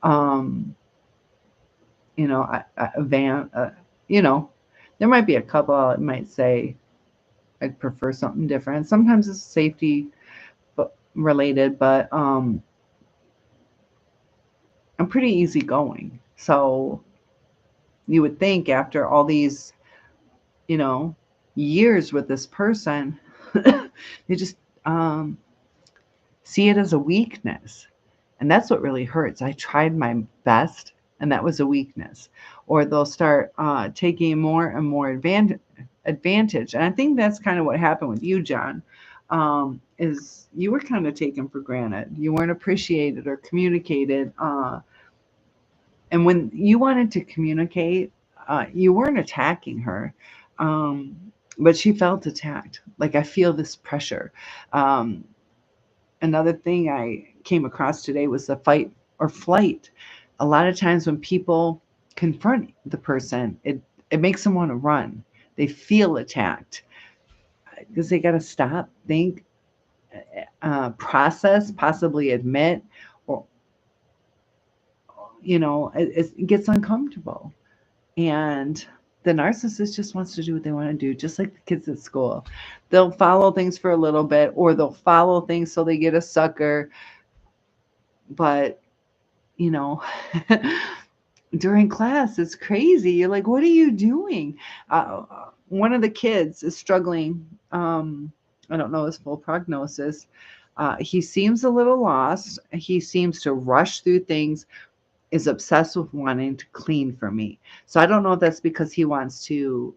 A van, there might be a couple that might say I'd prefer something different. Sometimes it's safety related, but I'm pretty easygoing. So you would think after all these, you know, years with this person, they just see it as a weakness. And that's what really hurts. I tried my best, and that was a weakness. Or they'll start taking more and more advantage. And I think that's kind of what happened with you, John, is you were kind of taken for granted. You weren't appreciated or communicated. And when you wanted to communicate, you weren't attacking her, um, but she felt attacked. Like, I feel this pressure. Um, Another thing I came across today was the fight or flight. A lot of times when people confront the person, it makes them want to run. They feel attacked because they got to stop, think, process, possibly admit, or, it gets uncomfortable. And the narcissist just wants to do what they want to do, just like the kids at school. They'll follow things for a little bit, or they'll follow things so they get a sucker. But, you know, during class, it's crazy. You're like, what are you doing? One of the kids is struggling. I don't know his full prognosis. He seems a little lost. He seems to rush through things, is obsessed with wanting to clean for me. So I don't know if that's because he wants to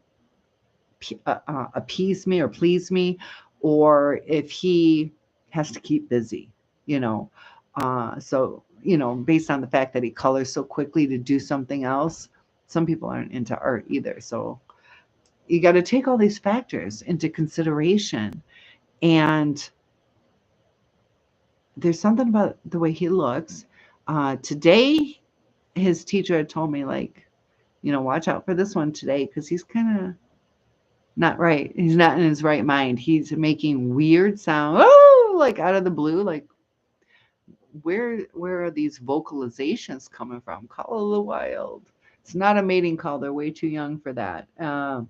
appease me or please me, or if he has to keep busy, you know. So, based on the fact that he colors so quickly to do something else, some people aren't into art either. So you got to take all these factors into consideration. And there's something about the way he looks. Today, his teacher had told me, like, watch out for this one today because he's kind of not right. He's not in his right mind. He's making weird sound, oh, like out of the blue. Like, where are these vocalizations coming from? Call of the Wild. It's not a mating call. They're way too young for that. The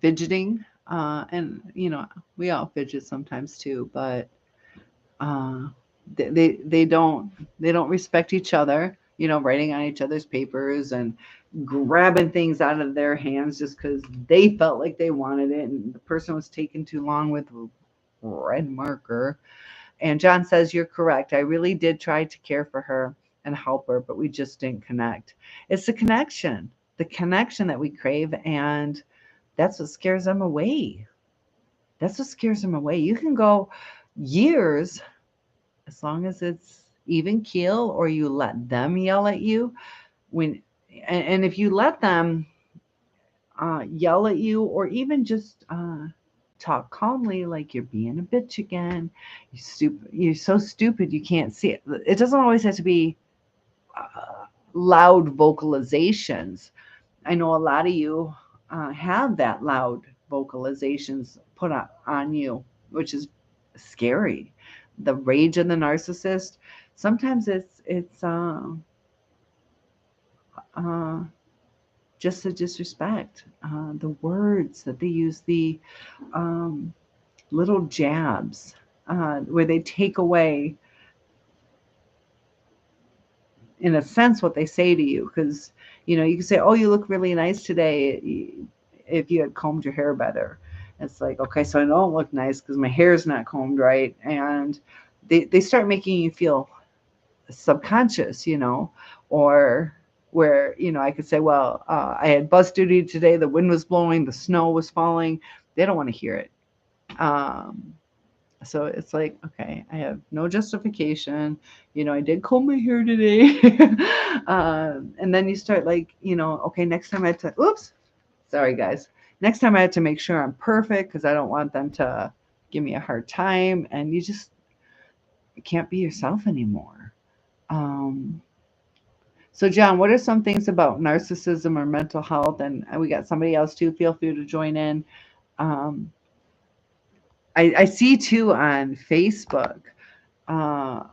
fidgeting, and we all fidget sometimes too, but uh, they don't respect each other. Writing on each other's papers and grabbing things out of their hands just because they felt like they wanted it, and the person was taking too long with a red marker. And John says, you're correct. I really did try to care for her and help her, but we just didn't connect. It's the connection that we crave, and that's what scares them away. That's what scares them away. You can go years as long as it's even keel, or you let them yell at you. And if you let them yell at you, or even just talk calmly, like you're being a bitch again, you're so stupid you can't see it. It doesn't always have to be loud vocalizations. I know a lot of you have that loud vocalizations put on you, which is scary. The rage of the narcissist. Sometimes uh, just the disrespect, the words that they use, the um, little jabs where they take away, in a sense, what they say to you. Because, you can say, oh, you look really nice today if you had combed your hair better. It's like, okay, so I don't look nice because my hair's not combed right. And they start making you feel subconscious, or where, I could say, well, I had bus duty today, the wind was blowing, the snow was falling. They don't want to hear it. So it's like, okay, I have no justification. I did comb my hair today. And then you start like, okay, next time I have to, oops, sorry guys. Next time I have to make sure I'm perfect because I don't want them to give me a hard time. And you just can't be yourself anymore. Um, so, John, what are some things about narcissism or mental health? And we got somebody else too. Feel free to join in. Um, I see too on Facebook. Uh,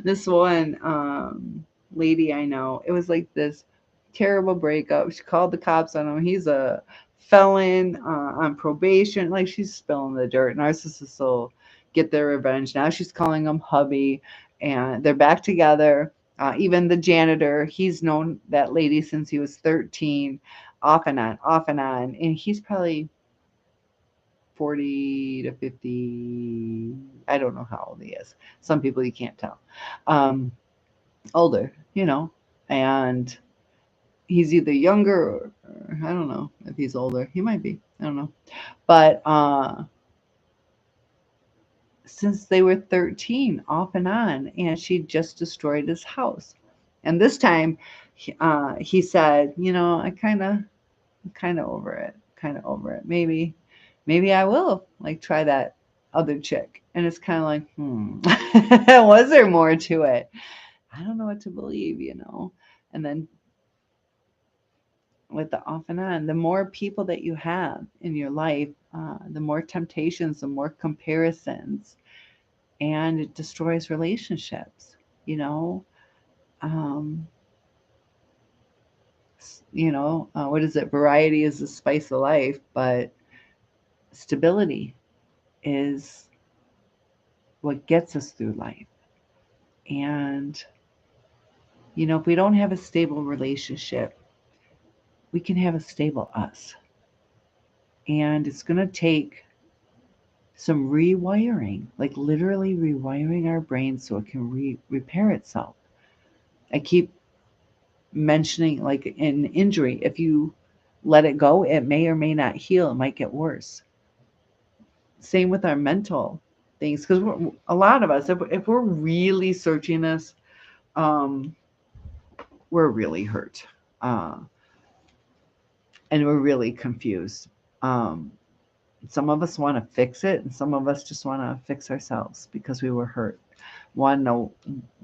this one lady I know, it was like this terrible breakup. She called the cops on him. He's a felon on probation. Like, she's spilling the dirt. Narcissists will get their revenge. Now she's calling him hubby, and they're back together. Even the janitor, he's known that lady since he was 13, off and on, off and on. And he's probably 40 to 50. I don't know how old he is. Some people you can't tell. Um, Older, and he's either younger or I don't know if he's older. He might be. I don't know. But since they were 13, off and on, and she just destroyed his house. And this time, he said, I'm kind of over it. Kind of over it. Maybe I will like try that other chick. And it's kind of like, was there more to it? I don't know what to believe. And then with the off and on, the more people that you have in your life, the more temptations, the more comparisons, and it destroys relationships. You know, um, what is it? Variety is the spice of life, but stability is what gets us through life. And if we don't have a stable relationship, we can have a stable us. And it's going to take some rewiring, like literally rewiring our brain so it can repair itself. I keep mentioning, like, an injury, if you let it go, it may or may not heal. It might get worse. Same with our mental things, because a lot of us, if we're really searching this, um, we're really hurt. And we're really confused. Um, some of us want to fix it, and some of us just want to fix ourselves because we were hurt. Want to know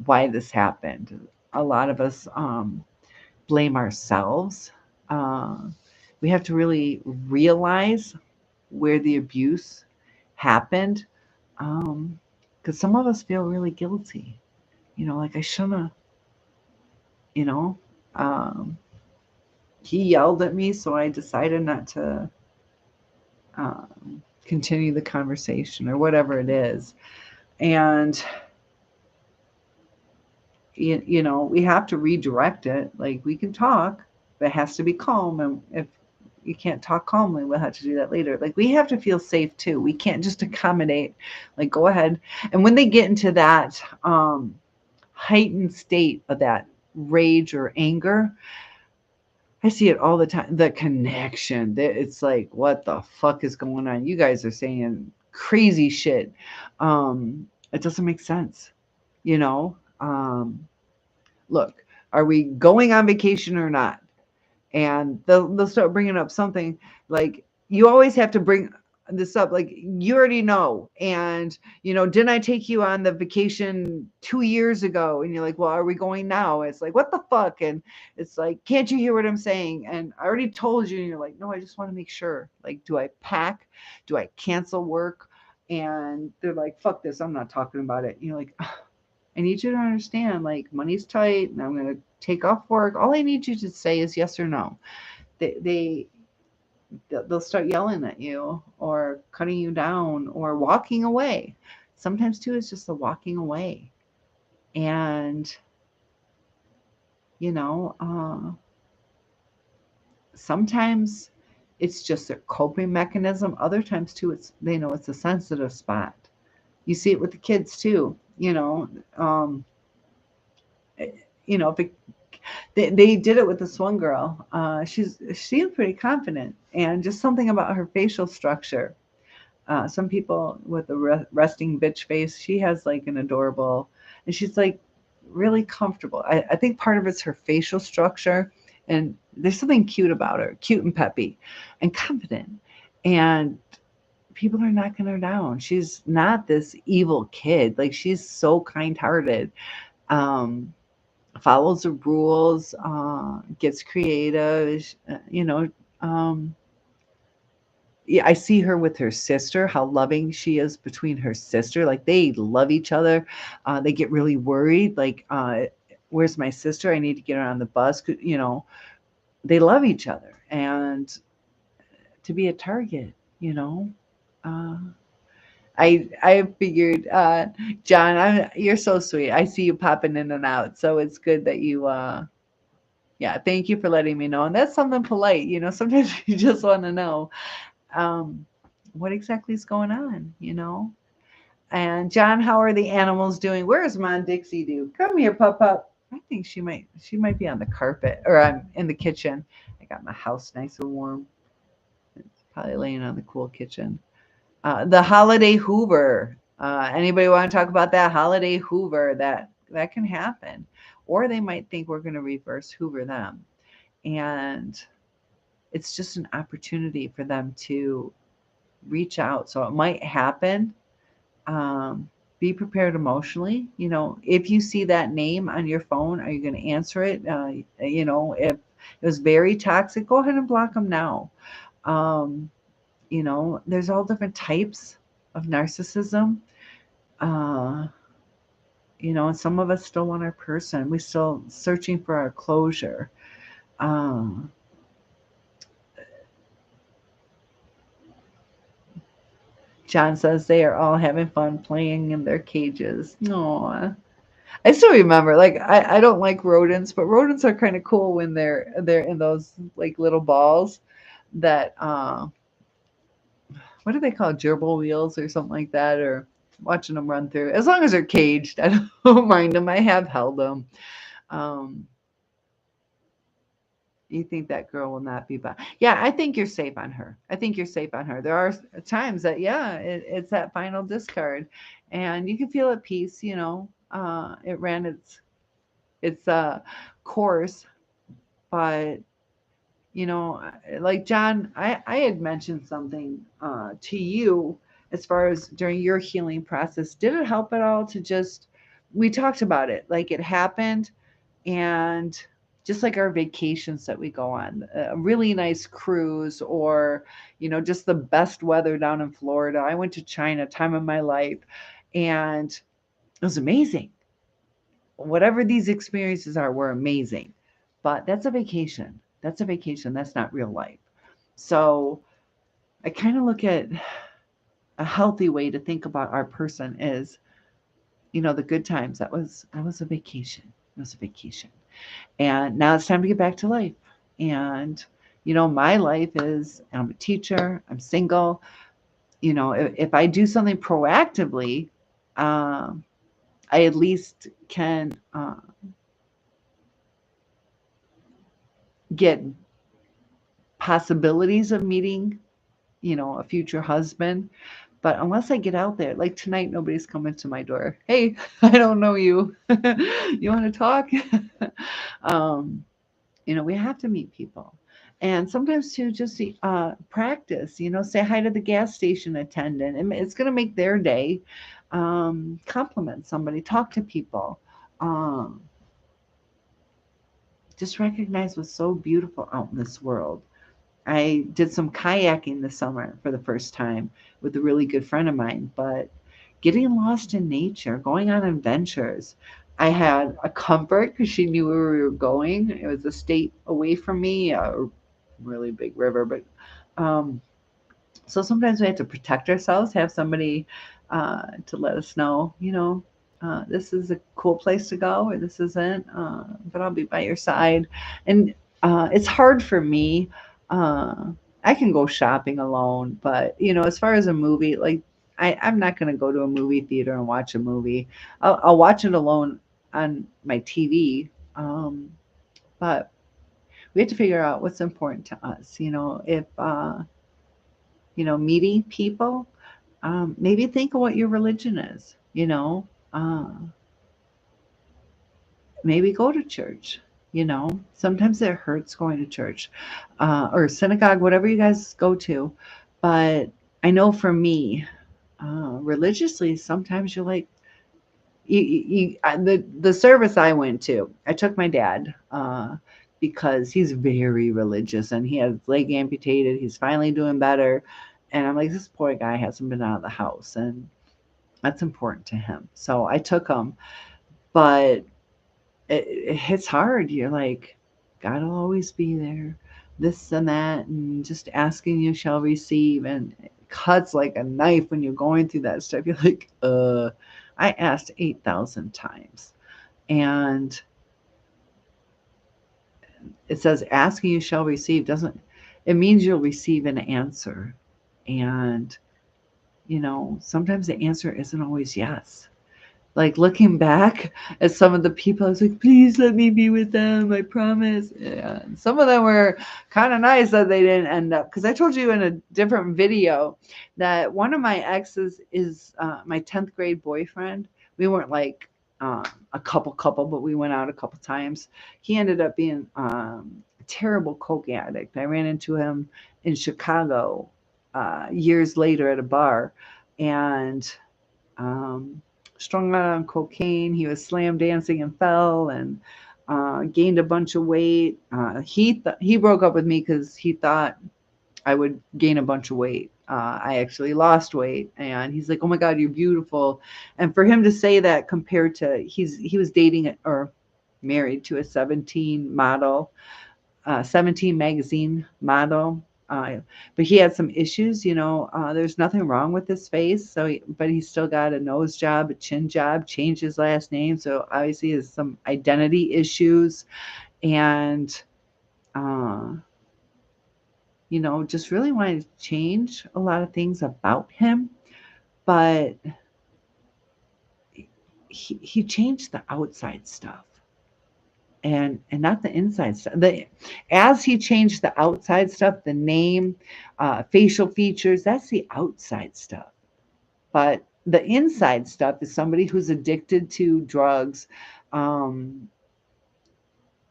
why this happened. A lot of us blame ourselves. Uh, we have to really realize where the abuse happened, because some of us feel really guilty. Like, I shouldn't have, you know. Um, he yelled at me, so I decided not to continue the conversation or whatever it is. And we have to redirect it. Like, we can talk, but it has to be calm. And if you can't talk calmly, we'll have to do that later. Like, we have to feel safe too. We can't just accommodate, like, go ahead. And when they get into that heightened state of that rage or anger, I see it all the time. The connection. It's like, what the fuck is going on? You guys are saying crazy shit. It doesn't make sense. You know? Look, are we going on vacation or not? And they'll start bringing up something like, you always have to bring this up, like, you already know. And, didn't I take you on the vacation 2 years ago? And you're like, well, are we going now? It's like, what the fuck? And it's like, can't you hear what I'm saying? And I already told you. And you're like, no, I just want to make sure. Like, do I pack? Do I cancel work? And they're like, fuck this, I'm not talking about it. And you're like, I need you to understand, like, money's tight and I'm going to take off work. All I need you to say is yes or no. They'll start yelling at you or cutting you down or walking away. Sometimes too, it's just the walking away. And, you know, sometimes it's just a coping mechanism. Other times too, they know it's a sensitive spot. You see it with the kids too, if they did it with this one girl. She seemed pretty confident, and just something about her facial structure. Some people with a resting bitch face, she has like an adorable, and she's like really comfortable. I think part of it's her facial structure, and there's something cute about her, cute and peppy and confident. And people are knocking her down. She's not this evil kid. Like, she's so kind-hearted. Um, Follows the rules, gets creative, yeah, I see her with her sister, how loving she is between her sister. Like, they love each other. They get really worried. Like, where's my sister? I need to get her on the bus. They love each other. And to be a target, uh, I figured, John, you're so sweet. I see you popping in and out. So it's good that you, yeah, thank you for letting me know. And that's something polite. Sometimes you just want to know um, what exactly is going on. And John, how are the animals doing? Where's Mon Dixie do? Come here, pup. I think she might be on the carpet, or I'm in the kitchen. I got my house nice and warm. It's probably laying on the cool kitchen. The holiday Hoover. Anybody want to talk about that holiday Hoover? That can happen, or they might think we're going to reverse Hoover them, and it's just an opportunity for them to reach out. So it might happen. Be prepared emotionally. If you see that name on your phone, are you going to answer it? If it was very toxic, go ahead and block them now. Um, there's all different types of narcissism. Uh, and some of us still want our person. We're still searching for our closure. Um, John says they are all having fun playing in their cages. Aww. I still remember, like, I don't like rodents, but rodents are kind of cool when they're in those like little balls that what do they call, gerbil wheels or something like that, or watching them run through. As long as they're caged, I don't mind them. I have held them. Um, you think that girl will not be back? Yeah, I think you're safe on her. I think you're safe on her. There are times that, yeah, it's that final discard, and you can feel at peace. It ran its course, but like John, I had mentioned something to you as far as during your healing process. Did it help at all to just, we talked about it, like it happened, and just like our vacations that we go on, a really nice cruise, or just the best weather down in Florida. I went to China, time of my life, and it was amazing. Whatever these experiences are, were amazing, but that's a vacation. That's a vacation. That's not real life. So I kind of look at a healthy way to think about our person is, the good times. That was a vacation. It was a vacation. And now it's time to get back to life. And my life is, I'm a teacher, I'm single. If I do something proactively, I at least can get possibilities of meeting, a future husband. But unless I get out there, like tonight, nobody's coming to my door. Hey, I don't know you. You want to talk? We have to meet people. And sometimes too, just practice, say hi to the gas station attendant. It's going to make their day. Compliment somebody, talk to people. Um, just recognize what's so beautiful out in this world. I did some kayaking this summer for the first time with a really good friend of mine, but getting lost in nature, going on adventures. I had a comfort because she knew where we were going. It was a state away from me, a really big river, but um, so sometimes we have to protect ourselves, have somebody to let us know, this is a cool place to go or this isn't, but I'll be by your side. And it's hard for me. Uh, I can go shopping alone, but as far as a movie, like I'm not going to go to a movie theater and watch a movie. I'll watch it alone on my TV. But we have to figure out what's important to us. If meeting people, maybe think of what your religion is, maybe go to church, sometimes it hurts going to church, or synagogue, whatever you guys go to. But I know for me, religiously, sometimes you're like, the service I went to, I took my dad, because he's very religious and he has his leg amputated. He's finally doing better, and I'm like, this poor guy hasn't been out of the house, and that's important to him. So I took him, but it hits hard. You're like, God will always be there, this and that, and just asking you shall receive, and it cuts like a knife when you're going through that stuff. You're like, I asked 8,000 times. And it says, asking you shall receive doesn't, it means you'll receive an answer. And, sometimes the answer isn't always yes. Like looking back at some of the people, I was like, please let me be with them. I promise. Yeah. And some of them were kind of nice that they didn't end up. Because I told you in a different video that one of my exes is my 10th grade boyfriend. We weren't like a couple, but we went out a couple times. He ended up being a terrible coke addict. I ran into him in Chicago years later at a bar. And um, strung out on cocaine. He was slam dancing and fell and gained a bunch of weight. He broke up with me because he thought I would gain a bunch of weight. I actually lost weight, and he's like, "Oh my God, you're beautiful." And for him to say that, compared to he was dating or married to a 17 magazine model. But he had some issues, there's nothing wrong with his face. But he still got a nose job, a chin job, changed his last name. So obviously has some identity issues, and, uh, just really wanted to change a lot of things about him. But he changed the outside stuff, and not the inside stuff. As he changed the outside stuff, the name, facial features, that's the outside stuff. But the inside stuff is somebody who's addicted to drugs, um,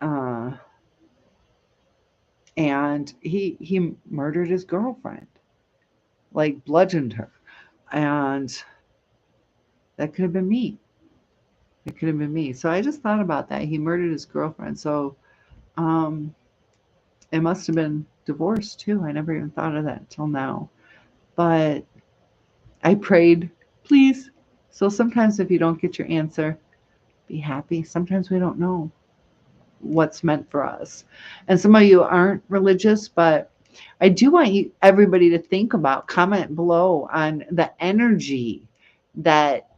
uh, and he murdered his girlfriend, like bludgeoned her, and that could have been me. It could have been me. So I just thought about that. He murdered his girlfriend. So um, it must have been divorce too. I never even thought of that till now. But I prayed, please. So sometimes if you don't get your answer, be happy. Sometimes we don't know what's meant for us. And some of you aren't religious, but I do want everybody to think about, comment below on the energy that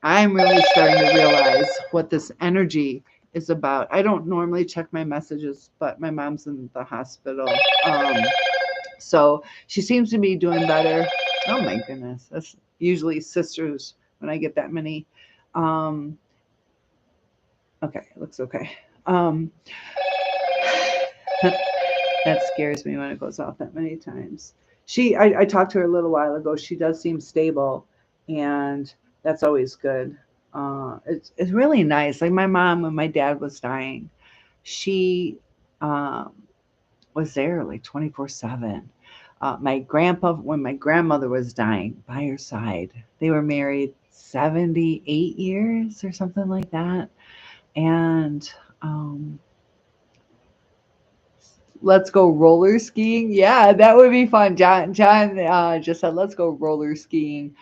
I'm really starting to realize what this energy is about. I don't normally check my messages, but my mom's in the hospital. Um, So she seems to be doing better. Oh my goodness. That's usually sisters when I get that many. Um, okay, it looks okay. That scares me when it goes off that many times. I talked to her a little while ago. She does seem stable, and that's always good. It's really nice. Like my mom, when my dad was dying, she um, was there like 24/7. My grandpa, when my grandmother was dying by her side, they were married 78 years or something like that. And let's go roller skiing. Yeah, that would be fun. John just said, let's go roller skiing.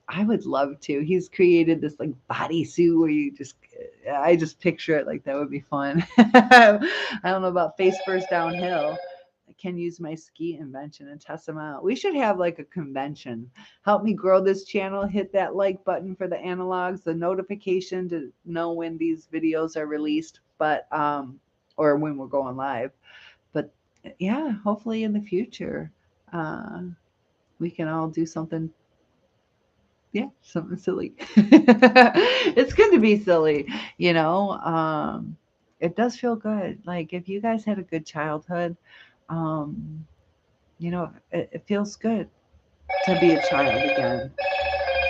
I would love to. He's created this like bodysuit where I just picture it like that would be fun. I don't know about face first downhill. I can use my ski invention and test them out. We should have like a convention. Help me grow this channel. Hit that like button for the analogs, the notification to know when these videos are released, or when we're going live. But yeah, hopefully in the future, uh, we can all do something. Yeah, something silly. It's good to be silly, you know. It does feel good. Like if you guys had a good childhood, um, it feels good to be a child again.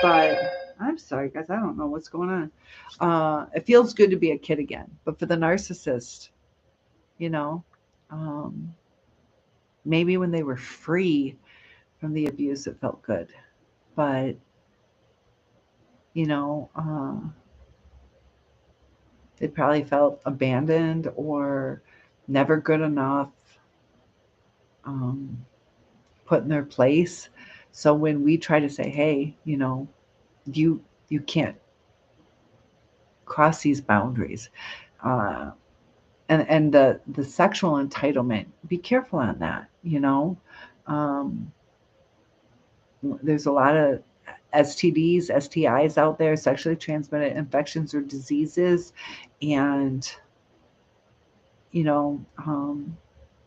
But I'm sorry, guys, I don't know what's going on. It feels good to be a kid again. But for the narcissist, you know, um, maybe when they were free from the abuse, it felt good. But, you know, they probably felt abandoned or never good enough, um, put in their place. So when we try to say, hey, you can't cross these boundaries, uh, and the sexual entitlement, be careful on that. Um, there's a lot of STDs, STIs out there, sexually transmitted infections or diseases, and you know,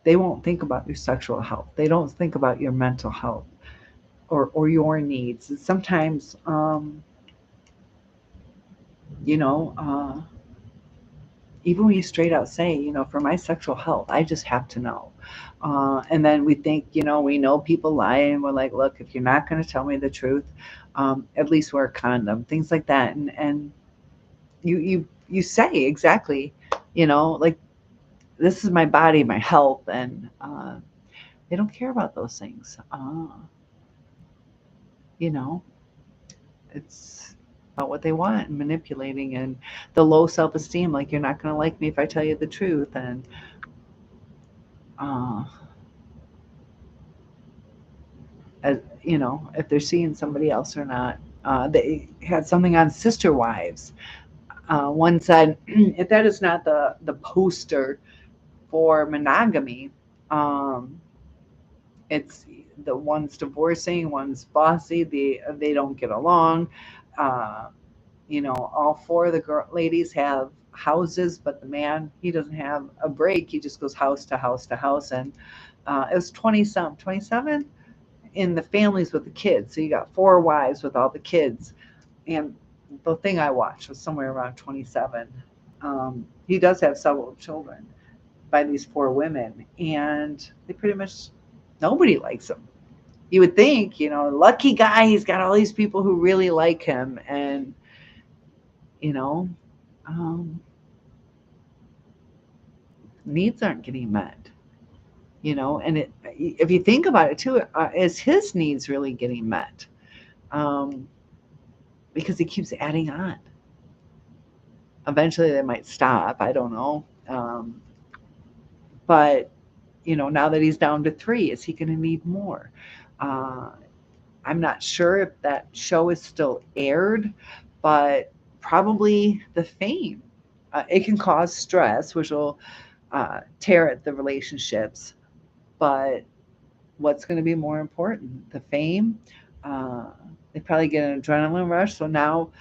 they won't think about your sexual health. They don't think about your mental health or your needs. And sometimes, you know, uh, even when you straight out say, for my sexual health, I just have to know. And then we think, we know people lie, and we're like, look, if you're not going to tell me the truth, at least wear a condom, things like that. And you say exactly, like, this is my body, my health, and they don't care about those things. You know, it's about what they want and manipulating, and the low self esteem. Like, you're not going to like me if I tell you the truth. And uh, as, if they're seeing somebody else or not. They had something on Sister Wives. One said, if that is not the poster for monogamy, um, it's the one's divorcing, one's bossy, they don't get along. Uh, all four of the ladies have houses, but the man, he doesn't have a break. He just goes house to house to house. And it was 27 in the families with the kids. So you got four wives with all the kids. And the thing I watched was somewhere around 27. He does have several children by these four women, and they pretty much, nobody likes him. You would think, lucky guy, he's got all these people who really like him. And, you know, um, needs aren't getting met. And if you think about it too, is his needs really getting met? Um, because he keeps adding on. Eventually, they might stop. I don't know. But now that he's down to three, is he going to need more? Uh, I'm not sure if that show is still aired, but probably the fame. It can cause stress, which will tear at the relationships. But what's going to be more important? The fame. Uh, they probably get an adrenaline rush. So now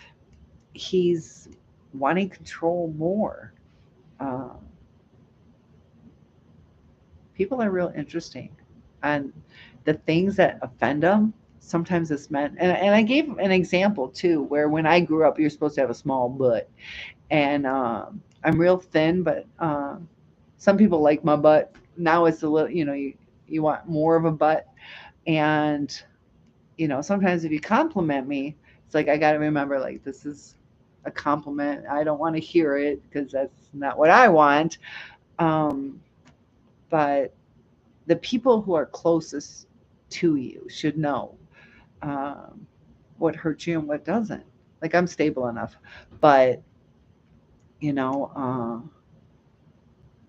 he's wanting control more. Uh, People are real interesting. And the things that offend them, sometimes it's meant. And I gave an example too, where when I grew up, you're supposed to have a small butt. And I'm real thin, but some people like my butt. Now it's a little, you want more of a butt. And sometimes if you compliment me, it's like I got to remember, like, this is a compliment. I don't want to hear it because that's not what I want. But the people who are closest to you should know um, what hurts you and what doesn't. Like I'm stable enough, but you know,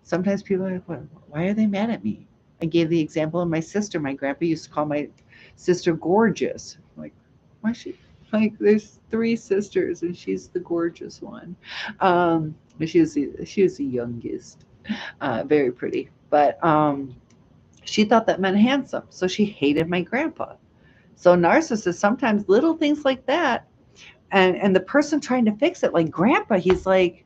sometimes people are like, why are they mad at me? I gave the example of my sister. My grandpa used to call my sister gorgeous. Like, why is she? Like, there's three sisters, and she's the gorgeous one. She was the youngest, very pretty, but she thought that meant handsome, so she hated my grandpa. So narcissists, sometimes little things like that, and the person trying to fix it, like grandpa, he's like,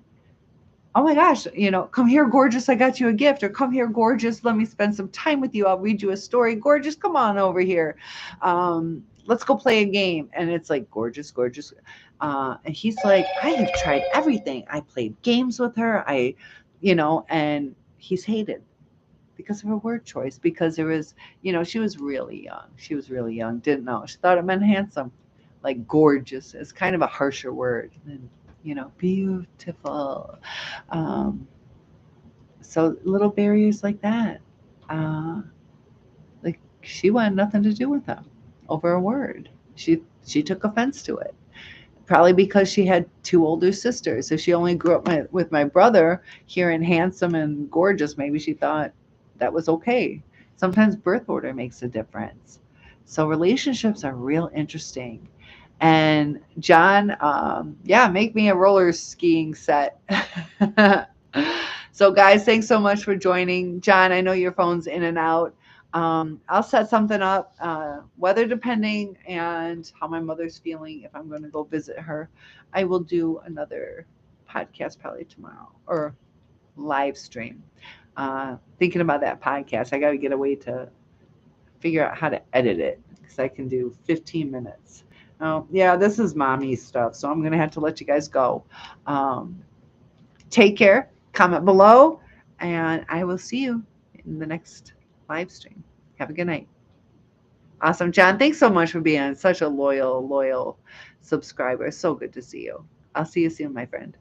oh my gosh, come here, gorgeous, I got you a gift, or come here, gorgeous, let me spend some time with you, I'll read you a story, gorgeous, come on over here, let's go play a game. And it's like, gorgeous, gorgeous, and he's like, I have tried everything, I played games with her, and he's hated because of her word choice, because there was, she was really young, didn't know, she thought it meant handsome. Like gorgeous is kind of a harsher word than, beautiful. um, so little barriers like that, uh, like she wanted nothing to do with them over a word. She took offense to it, probably because she had two older sisters. If she only grew up with my brother, hearing handsome and gorgeous, maybe she thought that was okay. Sometimes birth order makes a difference. So relationships are real interesting. And John, yeah, make me a roller skiing set. So, guys, thanks so much for joining. John, I know your phone's in and out. I'll set something up, weather depending, and how my mother's feeling. If I'm going to go visit her, I will do another podcast probably tomorrow, or live stream. Thinking about that podcast, I got to get a way to figure out how to edit it, because I can do 15 minutes. Oh, yeah, this is mommy stuff, so I'm going to have to let you guys go. Um, Take care, comment below, and I will see you in the next live stream. Have a good night. Awesome. John, thanks so much for being such a loyal subscriber. So good to see you. I'll see you soon, my friend.